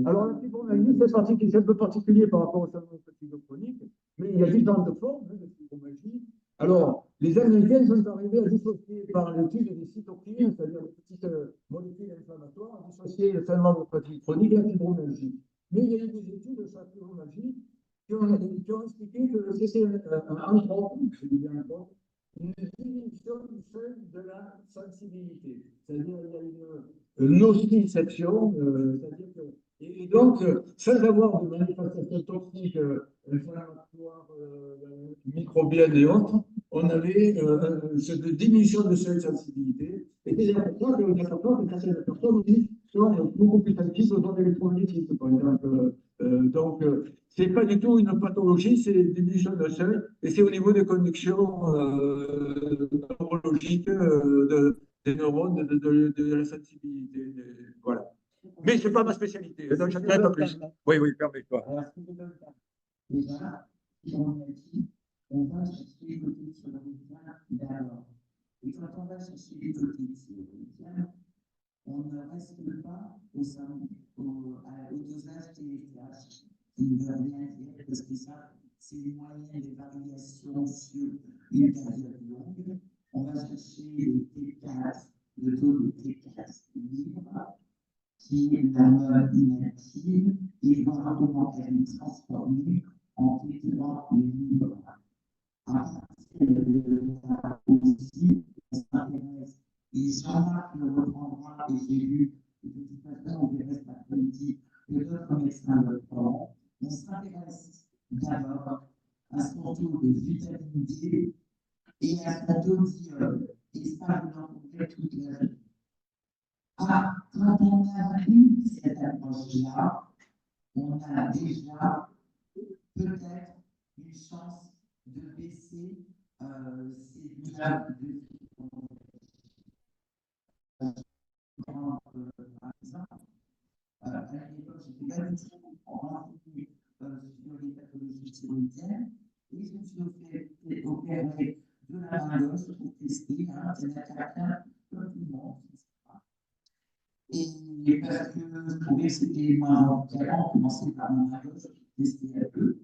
Alors, la fibromyalgie, c'est un peu particulier par rapport au syndrome chronique, mais il y a différentes formes de fibromyalgie. Alors, les Américains sont arrivés à dissocier par l'étude des cytokines, c'est-à-dire les petites molécules inflammatoires, à dissocier le syndrome chronique et la fibromyalgie. Mais il y a eu des études sur la fibromyalgie qui ont expliqué que c'était entre autres, une diminution du seuil de la sensibilité. C'est-à-dire qu'il y a une nociception, c'est-à-dire que, et donc, sans avoir de manifestations toxiques, inflammatoires, microbiennes et autres, on avait cette diminution de seuil de sensibilité. Et c'est important que les personnes sont beaucoup plus sensibles aux ondes électromagnétiques, par exemple. Donc, ce n'est pas du tout une pathologie, c'est une diminution de seuil, et c'est au niveau des connexions neurologiques des neurones, de la sensibilité. Voilà. Mais ce n'est pas ma spécialité, donc je ne dirai pas plus. Oui, oui, permets-toi. Déjà, on va chercher les côtés sur le média d'abord. Et quand on va chercher les côtés sur le média, on ne reste pas au dosage TSH, qui ne veut rien dire, parce que ça, c'est les moyens des variations sur une période longue. On va chercher le T4, le taux de T4 libre, qui est la mode inactive, et voir comment elle est transformée en étant libre. À partir de là aussi, on s'intéresse. Et Jean-Marc le reprendra, et j'ai lu, de toute façon, on verra cet après-midi, que d'autres médecins le feront. On s'intéresse d'abord à son taux de vitamine D et à son taux d'iode. Et ça, vous en trouverez toute la vie. Ah, quand on a eu cette approche-là, on a déjà peut-être une chance de baisser ces niveaux de par exemple. À l'époque, je n'étais pas du tout renseigné sur les pathologies thyroïdiennes et je me suis fait opérer de la main gauche pour tester, c'est la quelqu'un comme tout le monde. Et parce que je trouvais que c'était moins handicapant, on commençait par mon main gauche, tester un peu.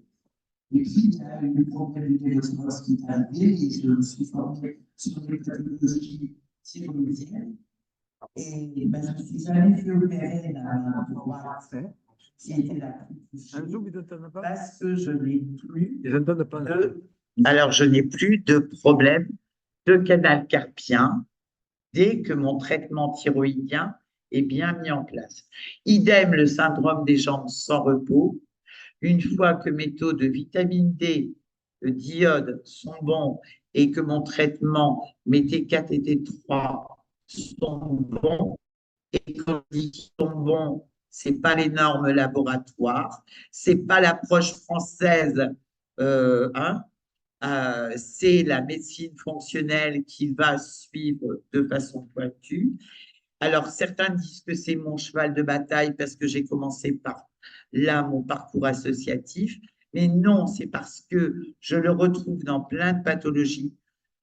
Et puis, il y a eu le problème du téléphone qui est arrivé et je me suis formé sur les pathologies thyroïdiennes. Et ben, je ne me suis jamais fait opérer la main droite qui était la plus touchée parce que je n'ai plus alors je n'ai plus de problème de canal carpien dès que mon traitement thyroïdien est bien mis en place. Idem le syndrome des jambes sans repos. Une fois que mes taux de vitamine D, de d'iode sont bons et que mon traitement, mes T4 et T3 sont bons, et quand je dis sont bons, ce n'est pas les normes laboratoires, ce n'est pas l'approche française, c'est la médecine fonctionnelle qui va suivre de façon pointue. Alors, certains disent que c'est mon cheval de bataille parce que j'ai commencé par là mon parcours associatif, mais non, c'est parce que je le retrouve dans plein de pathologies.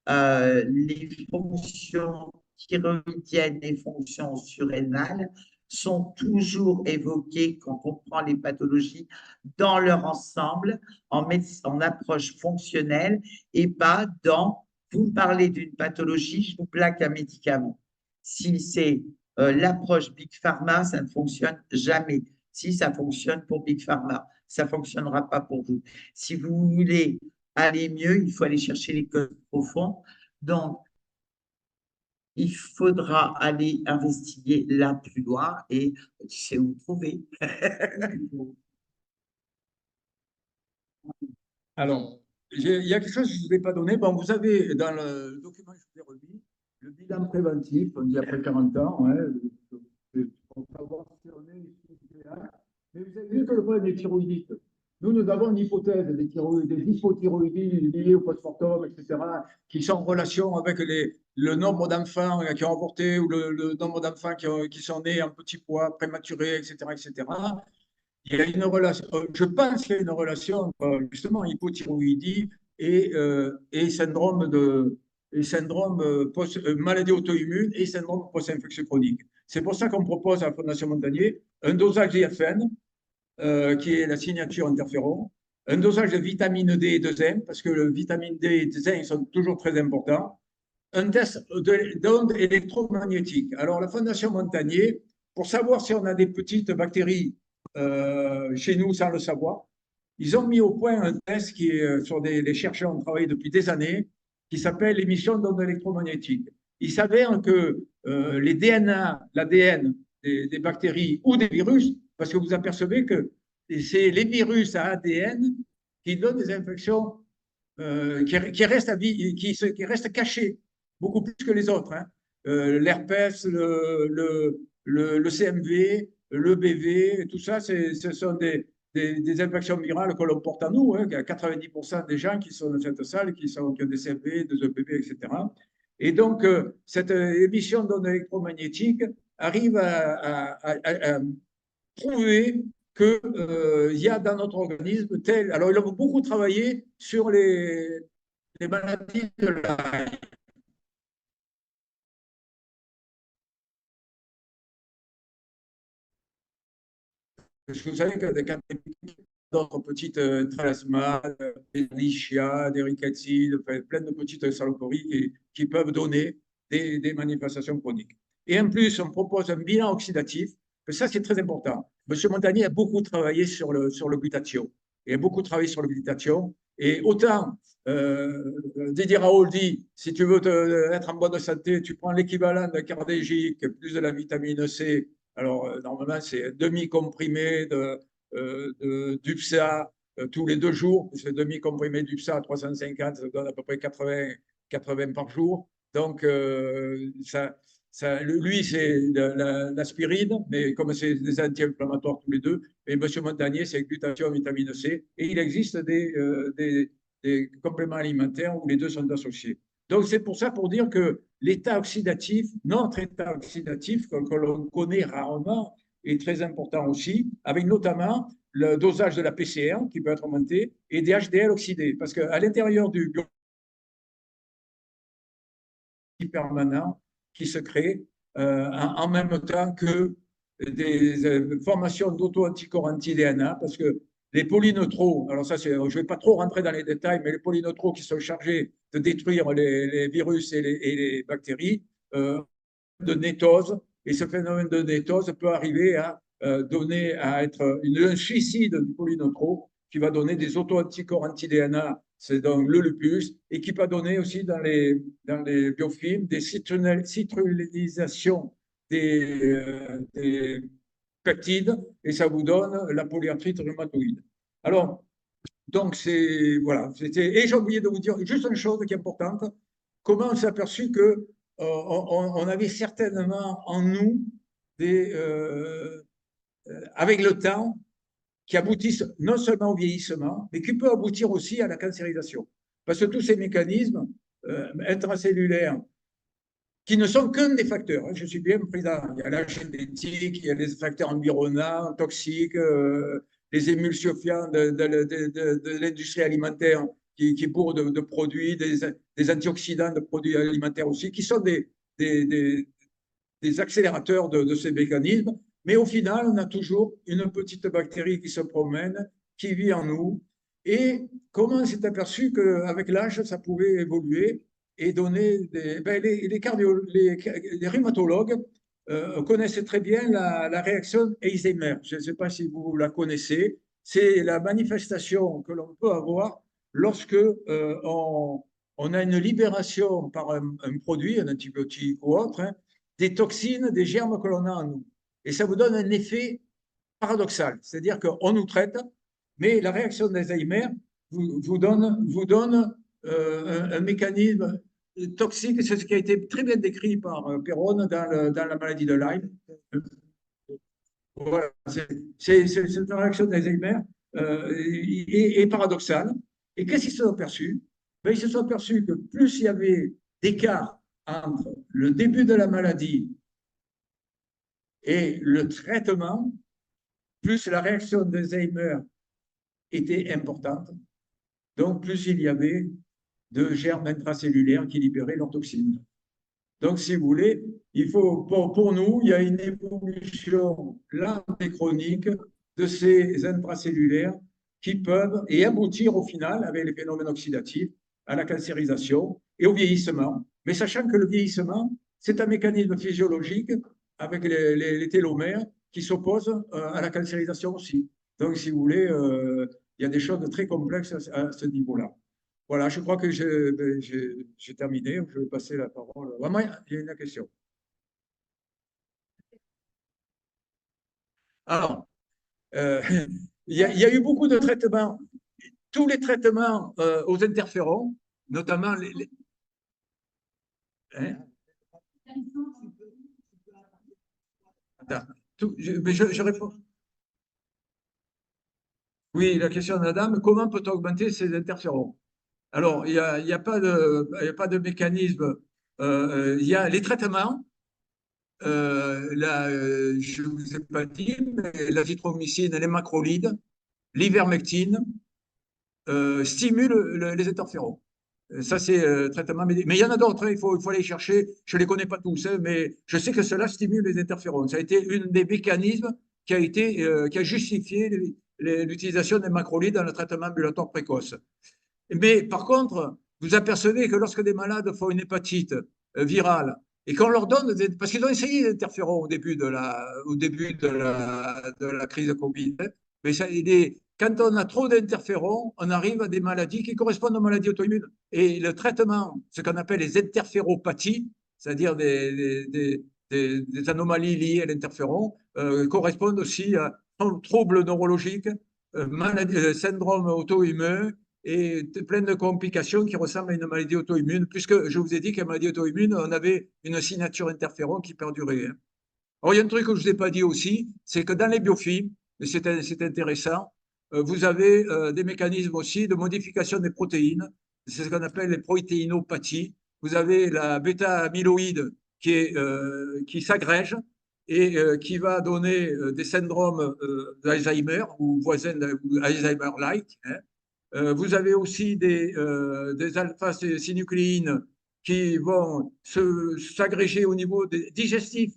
Les fonctions thyroïdiennes, les fonctions surrénales sont toujours évoquées quand on prend les pathologies dans leur ensemble, en approche fonctionnelle et pas dans, vous me parlez d'une pathologie, je vous plaque un médicament. Si c'est l'approche Big Pharma, ça ne fonctionne jamais. Si ça fonctionne pour Big Pharma, ça ne fonctionnera pas pour vous. Si vous voulez aller mieux, il faut aller chercher les causes profondes. Donc, il faudra aller investiguer là plus loin et tu sais où trouver. Alors, il y a quelque chose que je ne vous ai pas donné. Bon, vous avez dans le document que je vous ai remis, le bilan préventif, on dit après 40 ans, pour savoir si on est mais vous avez vu que le problème des thyroïdites. Nous avons une hypothèse des hypothyroïdies liées au postmortem, etc., qui sont en relation avec le nombre d'enfants qui ont avorté ou le nombre d'enfants qui sont nés en petit poids, prématurés, etc., etc. Il y a une relation, je pense qu'il y a une relation entre justement hypothyroïdie et syndrome maladie auto-immune et syndrome post-infectieux chronique. C'est pour ça qu'on propose à la Fondation Montagnier un dosage d'IFN, qui est la signature interféron, un dosage de vitamine D et de zinc, parce que le vitamine D et le zinc sont toujours très importants, un test d'ondes électromagnétiques. Alors, la Fondation Montagnier, pour savoir si on a des petites bactéries chez nous sans le savoir, ils ont mis au point un test qui est sur les chercheurs ont travaillé depuis des années, qui s'appelle l'émission d'ondes électromagnétiques. Il s'avère que les DNA, l'ADN des bactéries ou des virus, parce que vous apercevez que c'est les virus à ADN qui donnent des infections qui restent cachées, beaucoup plus que les autres. Hein. L'herpès, le CMV, le BV, tout ça, ce sont des infections virales que l'on porte à nous. Hein. Il y a 90% des gens qui sont dans cette salle qui ont des CMV, des EBV, etc. Et donc, cette émission d'ondes électromagnétiques arrive à prouver qu'il y a dans notre organisme tel. Alors, ils ont beaucoup travaillé sur les maladies de Lyme. Parce que vous savez que des d'autres petites thalassemales, des lichia, des rickettsies, plein de petites saloperies qui peuvent donner des manifestations chroniques. Et en plus, on propose un bilan oxydatif, que ça c'est très important. Monsieur Montagnier a beaucoup travaillé sur le glutathion. et a beaucoup travaillé sur le glutathion. Et autant, Didier Raoult dit, si tu veux être en bonne santé, tu prends l'équivalent d'un cardégique plus de la vitamine C. Alors, normalement, c'est un demi-comprimé d'UPSA tous les 2 jours. Ce demi-comprimé d'UPSA à 350, ça donne à peu près 80 par jour. Donc, lui, c'est l'aspirine, mais comme c'est des anti-inflammatoires tous les deux, et M. Montagnier, c'est glutathion, vitamine C. Et il existe des compléments alimentaires où les deux sont associés. Donc, c'est pour ça, pour dire que l'état oxydatif, notre état oxydatif, que l'on connaît rarement, est très important aussi, avec notamment le dosage de la PCR qui peut être augmenté et des HDL oxydés. Parce qu'à l'intérieur du permanent qui se crée en même temps que des formations d'auto-anticorps anti-DNA, parce que les polyneutraux, alors ça, je ne vais pas trop rentrer dans les détails, mais les polyneutraux qui sont chargés de détruire les virus et les bactéries, de nétose, et ce phénomène de nétose peut arriver à donner à être un suicide du polyneutro qui va donner des auto-anticorps anti-DNA, c'est donc le lupus, et qui peut donner aussi dans les biofilms des citrullisations des peptides, et ça vous donne la polyarthrite rhumatoïde. Alors, donc, c'est, voilà. Et j'ai oublié de vous dire juste une chose qui est importante. Comment on s'est aperçu que on avait certainement en nous avec le temps, qui aboutissent non seulement au vieillissement, mais qui peut aboutir aussi à la cancérisation. Parce que tous ces mécanismes intracellulaires, qui ne sont qu'un des facteurs, je suis bien présent, il y a la génétique, il y a les facteurs environnants, toxiques, les émulsifiants de l'industrie alimentaire qui bourrent de produits, des antioxydants de produits alimentaires aussi, qui sont des accélérateurs de ces mécanismes. Mais au final, on a toujours une petite bactérie qui se promène, qui vit en nous. Et comment on s'est aperçu qu'avec l'âge, ça pouvait évoluer et donner les rhumatologues connaissent très bien la réaction Alzheimer. Je ne sais pas si vous la connaissez. C'est la manifestation que l'on peut avoir lorsque on a une libération par un produit, un antibiotique ou autre, hein, des toxines, des germes que l'on a en nous. Et ça vous donne un effet paradoxal. C'est-à-dire qu'on nous traite, mais la réaction d'Alzheimer vous donne un mécanisme toxique. C'est ce qui a été très bien décrit par Perron dans la maladie de Lyme. Voilà, cette réaction d'Alzheimer est paradoxale. Et qu'est-ce qu'ils se sont aperçus? Ben, ils se sont aperçus que plus il y avait d'écart entre le début de la maladie et le traitement, plus la réaction d'Alzheimer était importante. Donc, plus il y avait de germes intracellulaires qui libéraient leurs toxines. Donc, si vous voulez, il faut, pour nous, il y a une évolution lente et chronique de ces intracellulaires qui peuvent et aboutir au final, avec les phénomènes oxydatifs, à la cancérisation et au vieillissement. Mais sachant que le vieillissement, c'est un mécanisme physiologique avec les télomères qui s'opposent à la cancérisation aussi. Donc, si vous voulez, il y a des choses très complexes à ce niveau-là. Voilà, je crois que j'ai terminé. Je vais passer la parole. Vraiment, il y a une question. Alors, il y a eu beaucoup de traitements. Tous les traitements aux interférons, notamment les hein? Attends, mais je réponds. Oui, la question de la dame, comment peut-on augmenter ces interférons? Alors, il y a pas de mécanisme. Il y a les traitements. Je ne vous ai pas dit, mais l'azithromycine, les macrolides, l'ivermectine stimulent les interférons. Ça, c'est traitement médical. Mais il y en a d'autres, hein, il faut aller chercher. Je ne les connais pas tous, hein, mais je sais que cela stimule les interférons. Ça a été un des mécanismes qui a justifié l'utilisation des macrolides dans le traitement ambulatoire précoce. Mais par contre, vous apercevez que lorsque des malades font une hépatite virale et qu'on leur donne, parce qu'ils ont essayé les interférons au début de la crise de Covid, mais quand on a trop d'interférons, on arrive à des maladies qui correspondent aux maladies auto-immunes. Et le traitement, ce qu'on appelle les interféropathies, c'est-à-dire des anomalies liées à l'interféron, correspondent aussi à troubles neurologiques, syndrome auto-immun et plein de complications qui ressemblent à une maladie auto-immune, puisque je vous ai dit qu'à maladie auto-immune, on avait une signature interféron qui perdurait. Hein. Alors, il y a un truc que je ne vous ai pas dit aussi, c'est que dans les biofilms, et c'est intéressant, vous avez des mécanismes aussi de modification des protéines, c'est ce qu'on appelle les protéinopathies. Vous avez la bêta-amyloïde qui s'agrège et qui va donner des syndromes d'Alzheimer ou voisins d'Alzheimer-like. Hein. Vous avez aussi des alpha-synucléines qui vont s'agréger au niveau digestif,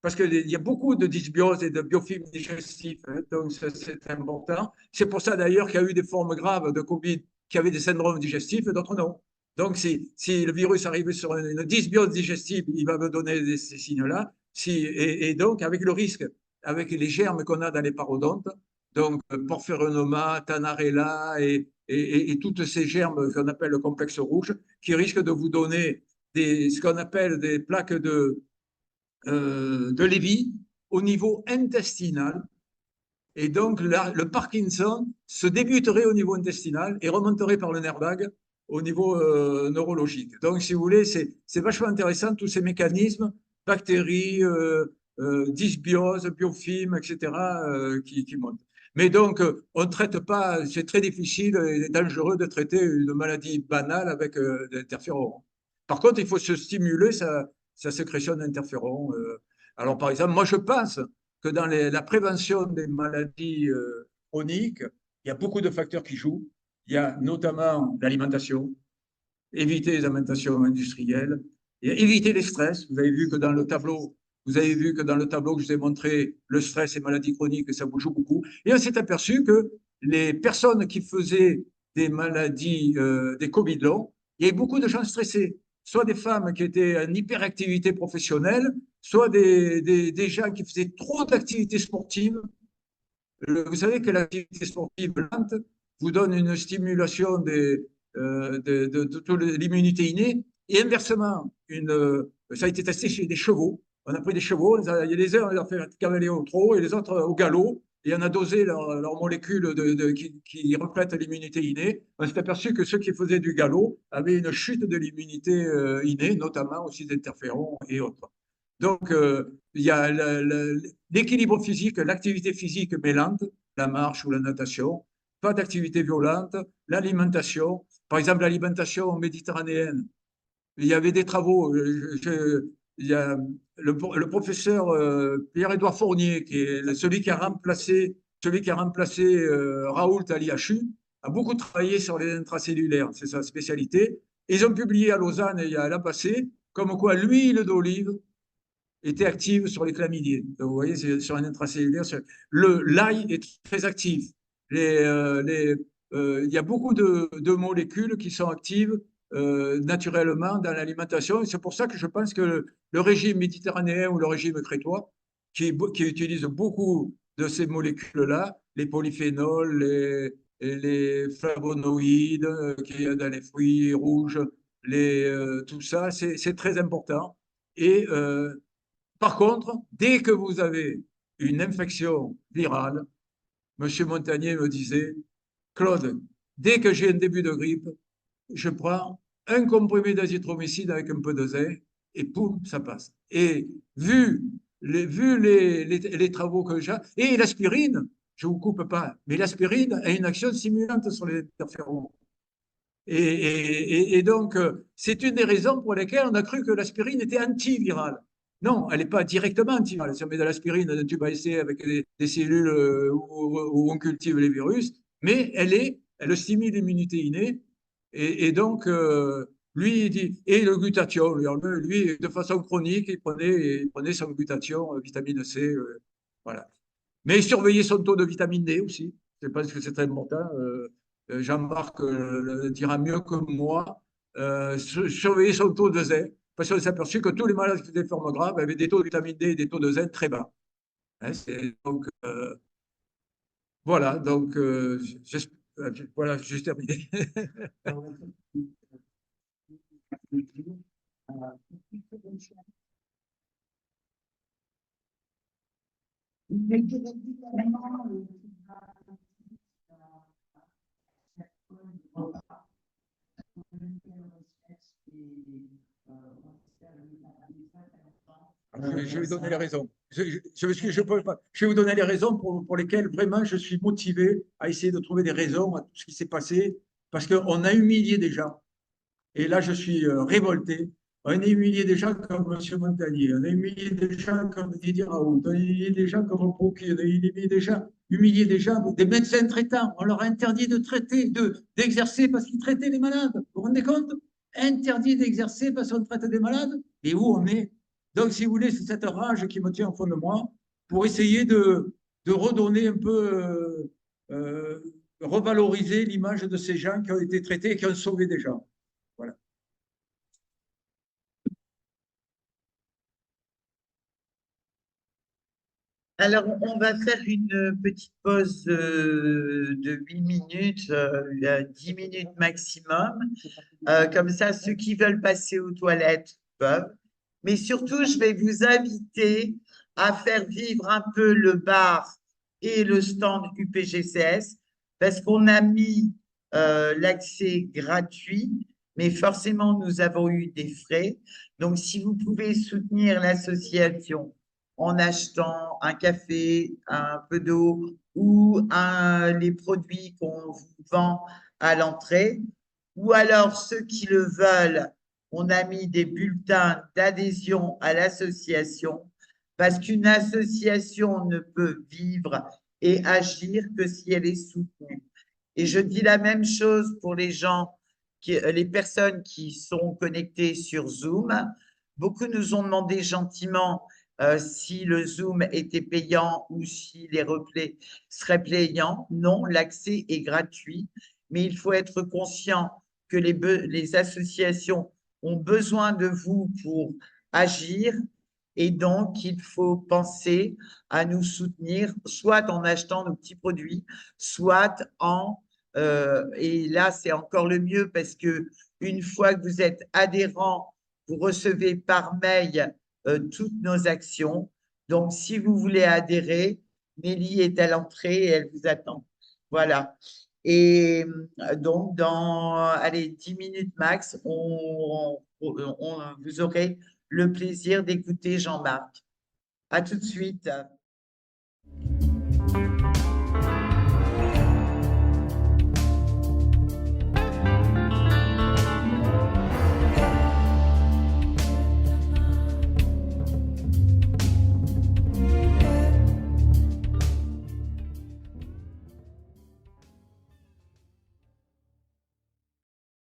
parce qu'il y a beaucoup de dysbiose et de biofilms digestifs, hein, donc c'est important. C'est pour ça d'ailleurs qu'il y a eu des formes graves de Covid qui avaient des syndromes digestifs et d'autres non. Donc si le virus arrive sur une dysbiose digestive, il va me donner ces signes-là. Et donc avec le risque, avec les germes qu'on a dans les parodontes, donc Porphyrinoma, Tanarella et toutes ces germes qu'on appelle le complexe rouge, qui risquent de vous donner ce qu'on appelle des plaques de Lévy au niveau intestinal. Et donc, là, le Parkinson se débuterait au niveau intestinal et remonterait par le nerf vague au niveau neurologique. Donc, si vous voulez, c'est vachement intéressant, tous ces mécanismes, bactéries, dysbiose, biofilms, etc., qui montent. Mais donc, on ne traite pas, c'est très difficile et dangereux de traiter une maladie banale avec des interférons. Par contre, il faut se stimuler sa sécrétion d'interférons. Alors, par exemple, moi, je pense que dans la prévention des maladies chroniques, il y a beaucoup de facteurs qui jouent. Il y a notamment l'alimentation, éviter les alimentations industrielles, et éviter les stress. Vous avez vu que dans le tableau, que je vous ai montré, le stress et maladies chroniques, ça vous joue beaucoup. Et on s'est aperçu que les personnes qui faisaient des maladies, des Covid longs, il y avait beaucoup de gens stressés. Soit des femmes qui étaient en hyperactivité professionnelle, soit des gens qui faisaient trop d'activités sportives. Vous savez que l'activité sportive lente vous donne une stimulation de l'immunité innée. Et inversement, ça a été testé chez des chevaux. On a pris des chevaux, il y a des heures, on les a fait cavaler au trot et les autres au galop. Et on a dosé leurs molécules qui reflètent l'immunité innée. On s'est aperçu que ceux qui faisaient du galop avaient une chute de l'immunité innée, notamment aussi d'interférons et autres. Donc, il y a l'équilibre physique, l'activité physique mais lente, la marche ou la natation, pas d'activité violente, l'alimentation. Par exemple, l'alimentation méditerranéenne. Il y avait des travaux. Il y a le professeur Pierre-Édouard Fournier, qui est celui qui a remplacé Raoult à l'IHU, a beaucoup travaillé sur les intracellulaires. C'est sa spécialité. Ils ont publié à Lausanne il y a l'an passé, comme quoi l'huile d'olive était active sur les chlamydiés. Donc, vous voyez, c'est sur un intracellulaire. L'ail est très actif. Il y a beaucoup de molécules qui sont actives naturellement dans l'alimentation. Et c'est pour ça que je pense que le régime méditerranéen ou le régime crétois, qui utilise beaucoup de ces molécules-là, les polyphénols, les flavonoïdes qu'il y a dans les fruits rouges, tout ça, c'est très important. Et par contre, dès que vous avez une infection virale, M. Montagnier me disait, Claude, dès que j'ai un début de grippe, je prends un comprimé d'azithromycine avec un peu de zinc et poum, ça passe. Et vu les travaux que j'ai, et l'aspirine, je ne vous coupe pas, mais l'aspirine a une action stimulante sur les interférons. Et donc, c'est une des raisons pour lesquelles on a cru que l'aspirine était antivirale. Non, elle n'est pas directement antivirale. Si on met de l'aspirine dans un tube à essai avec des cellules où on cultive les virus, mais elle stimule l'immunité innée. Et donc, lui, il dit, et le glutathion, lui, de façon chronique, il prenait son glutathion, vitamine C, voilà. Mais surveiller son taux de vitamine D aussi, je pense que c'est très important. Jean-Marc dira mieux que moi, surveiller son taux de zinc, parce qu'on s'est aperçu que tous les malades qui faisaient des formes graves avaient des taux de vitamine D et des taux de zinc très bas. Hein, donc, Voilà, donc voilà, j'ai terminé. Je vais donner les raisons. Je vais vous donner les raisons pour lesquelles vraiment je suis motivé à essayer de trouver des raisons à tout ce qui s'est passé, parce qu'on a humilié des gens. Et là, je suis révolté. On a humilié des gens comme M. Montagnier, on a humilié des gens comme Didier Raoult, on a humilié des gens comme Fouquet, on a humilié des gens, des médecins traitants. On leur a interdit de traiter, d'exercer parce qu'ils traitaient les malades. Vous vous rendez compte? Interdit d'exercer parce qu'on traite des malades. Et où on est? Donc, si vous voulez, c'est cette rage qui me tient au fond de moi pour essayer de redonner un peu, revaloriser l'image de ces gens qui ont été traités et qui ont sauvé des gens. Voilà. Alors, on va faire une petite pause de 8 minutes, 10 minutes maximum. Comme ça, ceux qui veulent passer aux toilettes peuvent. Mais surtout, je vais vous inviter à faire vivre un peu le bar et le stand UPGCS parce qu'on a mis l'accès gratuit, mais forcément, nous avons eu des frais. Donc, si vous pouvez soutenir l'association en achetant un café, un peu d'eau ou les produits qu'on vous vend à l'entrée, ou alors ceux qui le veulent, on a mis des bulletins d'adhésion à l'association parce qu'une association ne peut vivre et agir que si elle est soutenue. Et je dis la même chose pour les gens, les personnes qui sont connectées sur Zoom. Beaucoup nous ont demandé gentiment si le Zoom était payant ou si les replays seraient payants. Non, l'accès est gratuit, mais il faut être conscient que les associations ont besoin de vous pour agir et donc il faut penser à nous soutenir, soit en achetant nos petits produits, soit et là c'est encore le mieux parce que une fois que vous êtes adhérent, vous recevez par mail toutes nos actions. Donc, si vous voulez adhérer, Nelly est à l'entrée et elle vous attend. Voilà. Et donc, dans allez, 10 minutes max, vous aurez le plaisir d'écouter Jean-Marc. À tout de suite.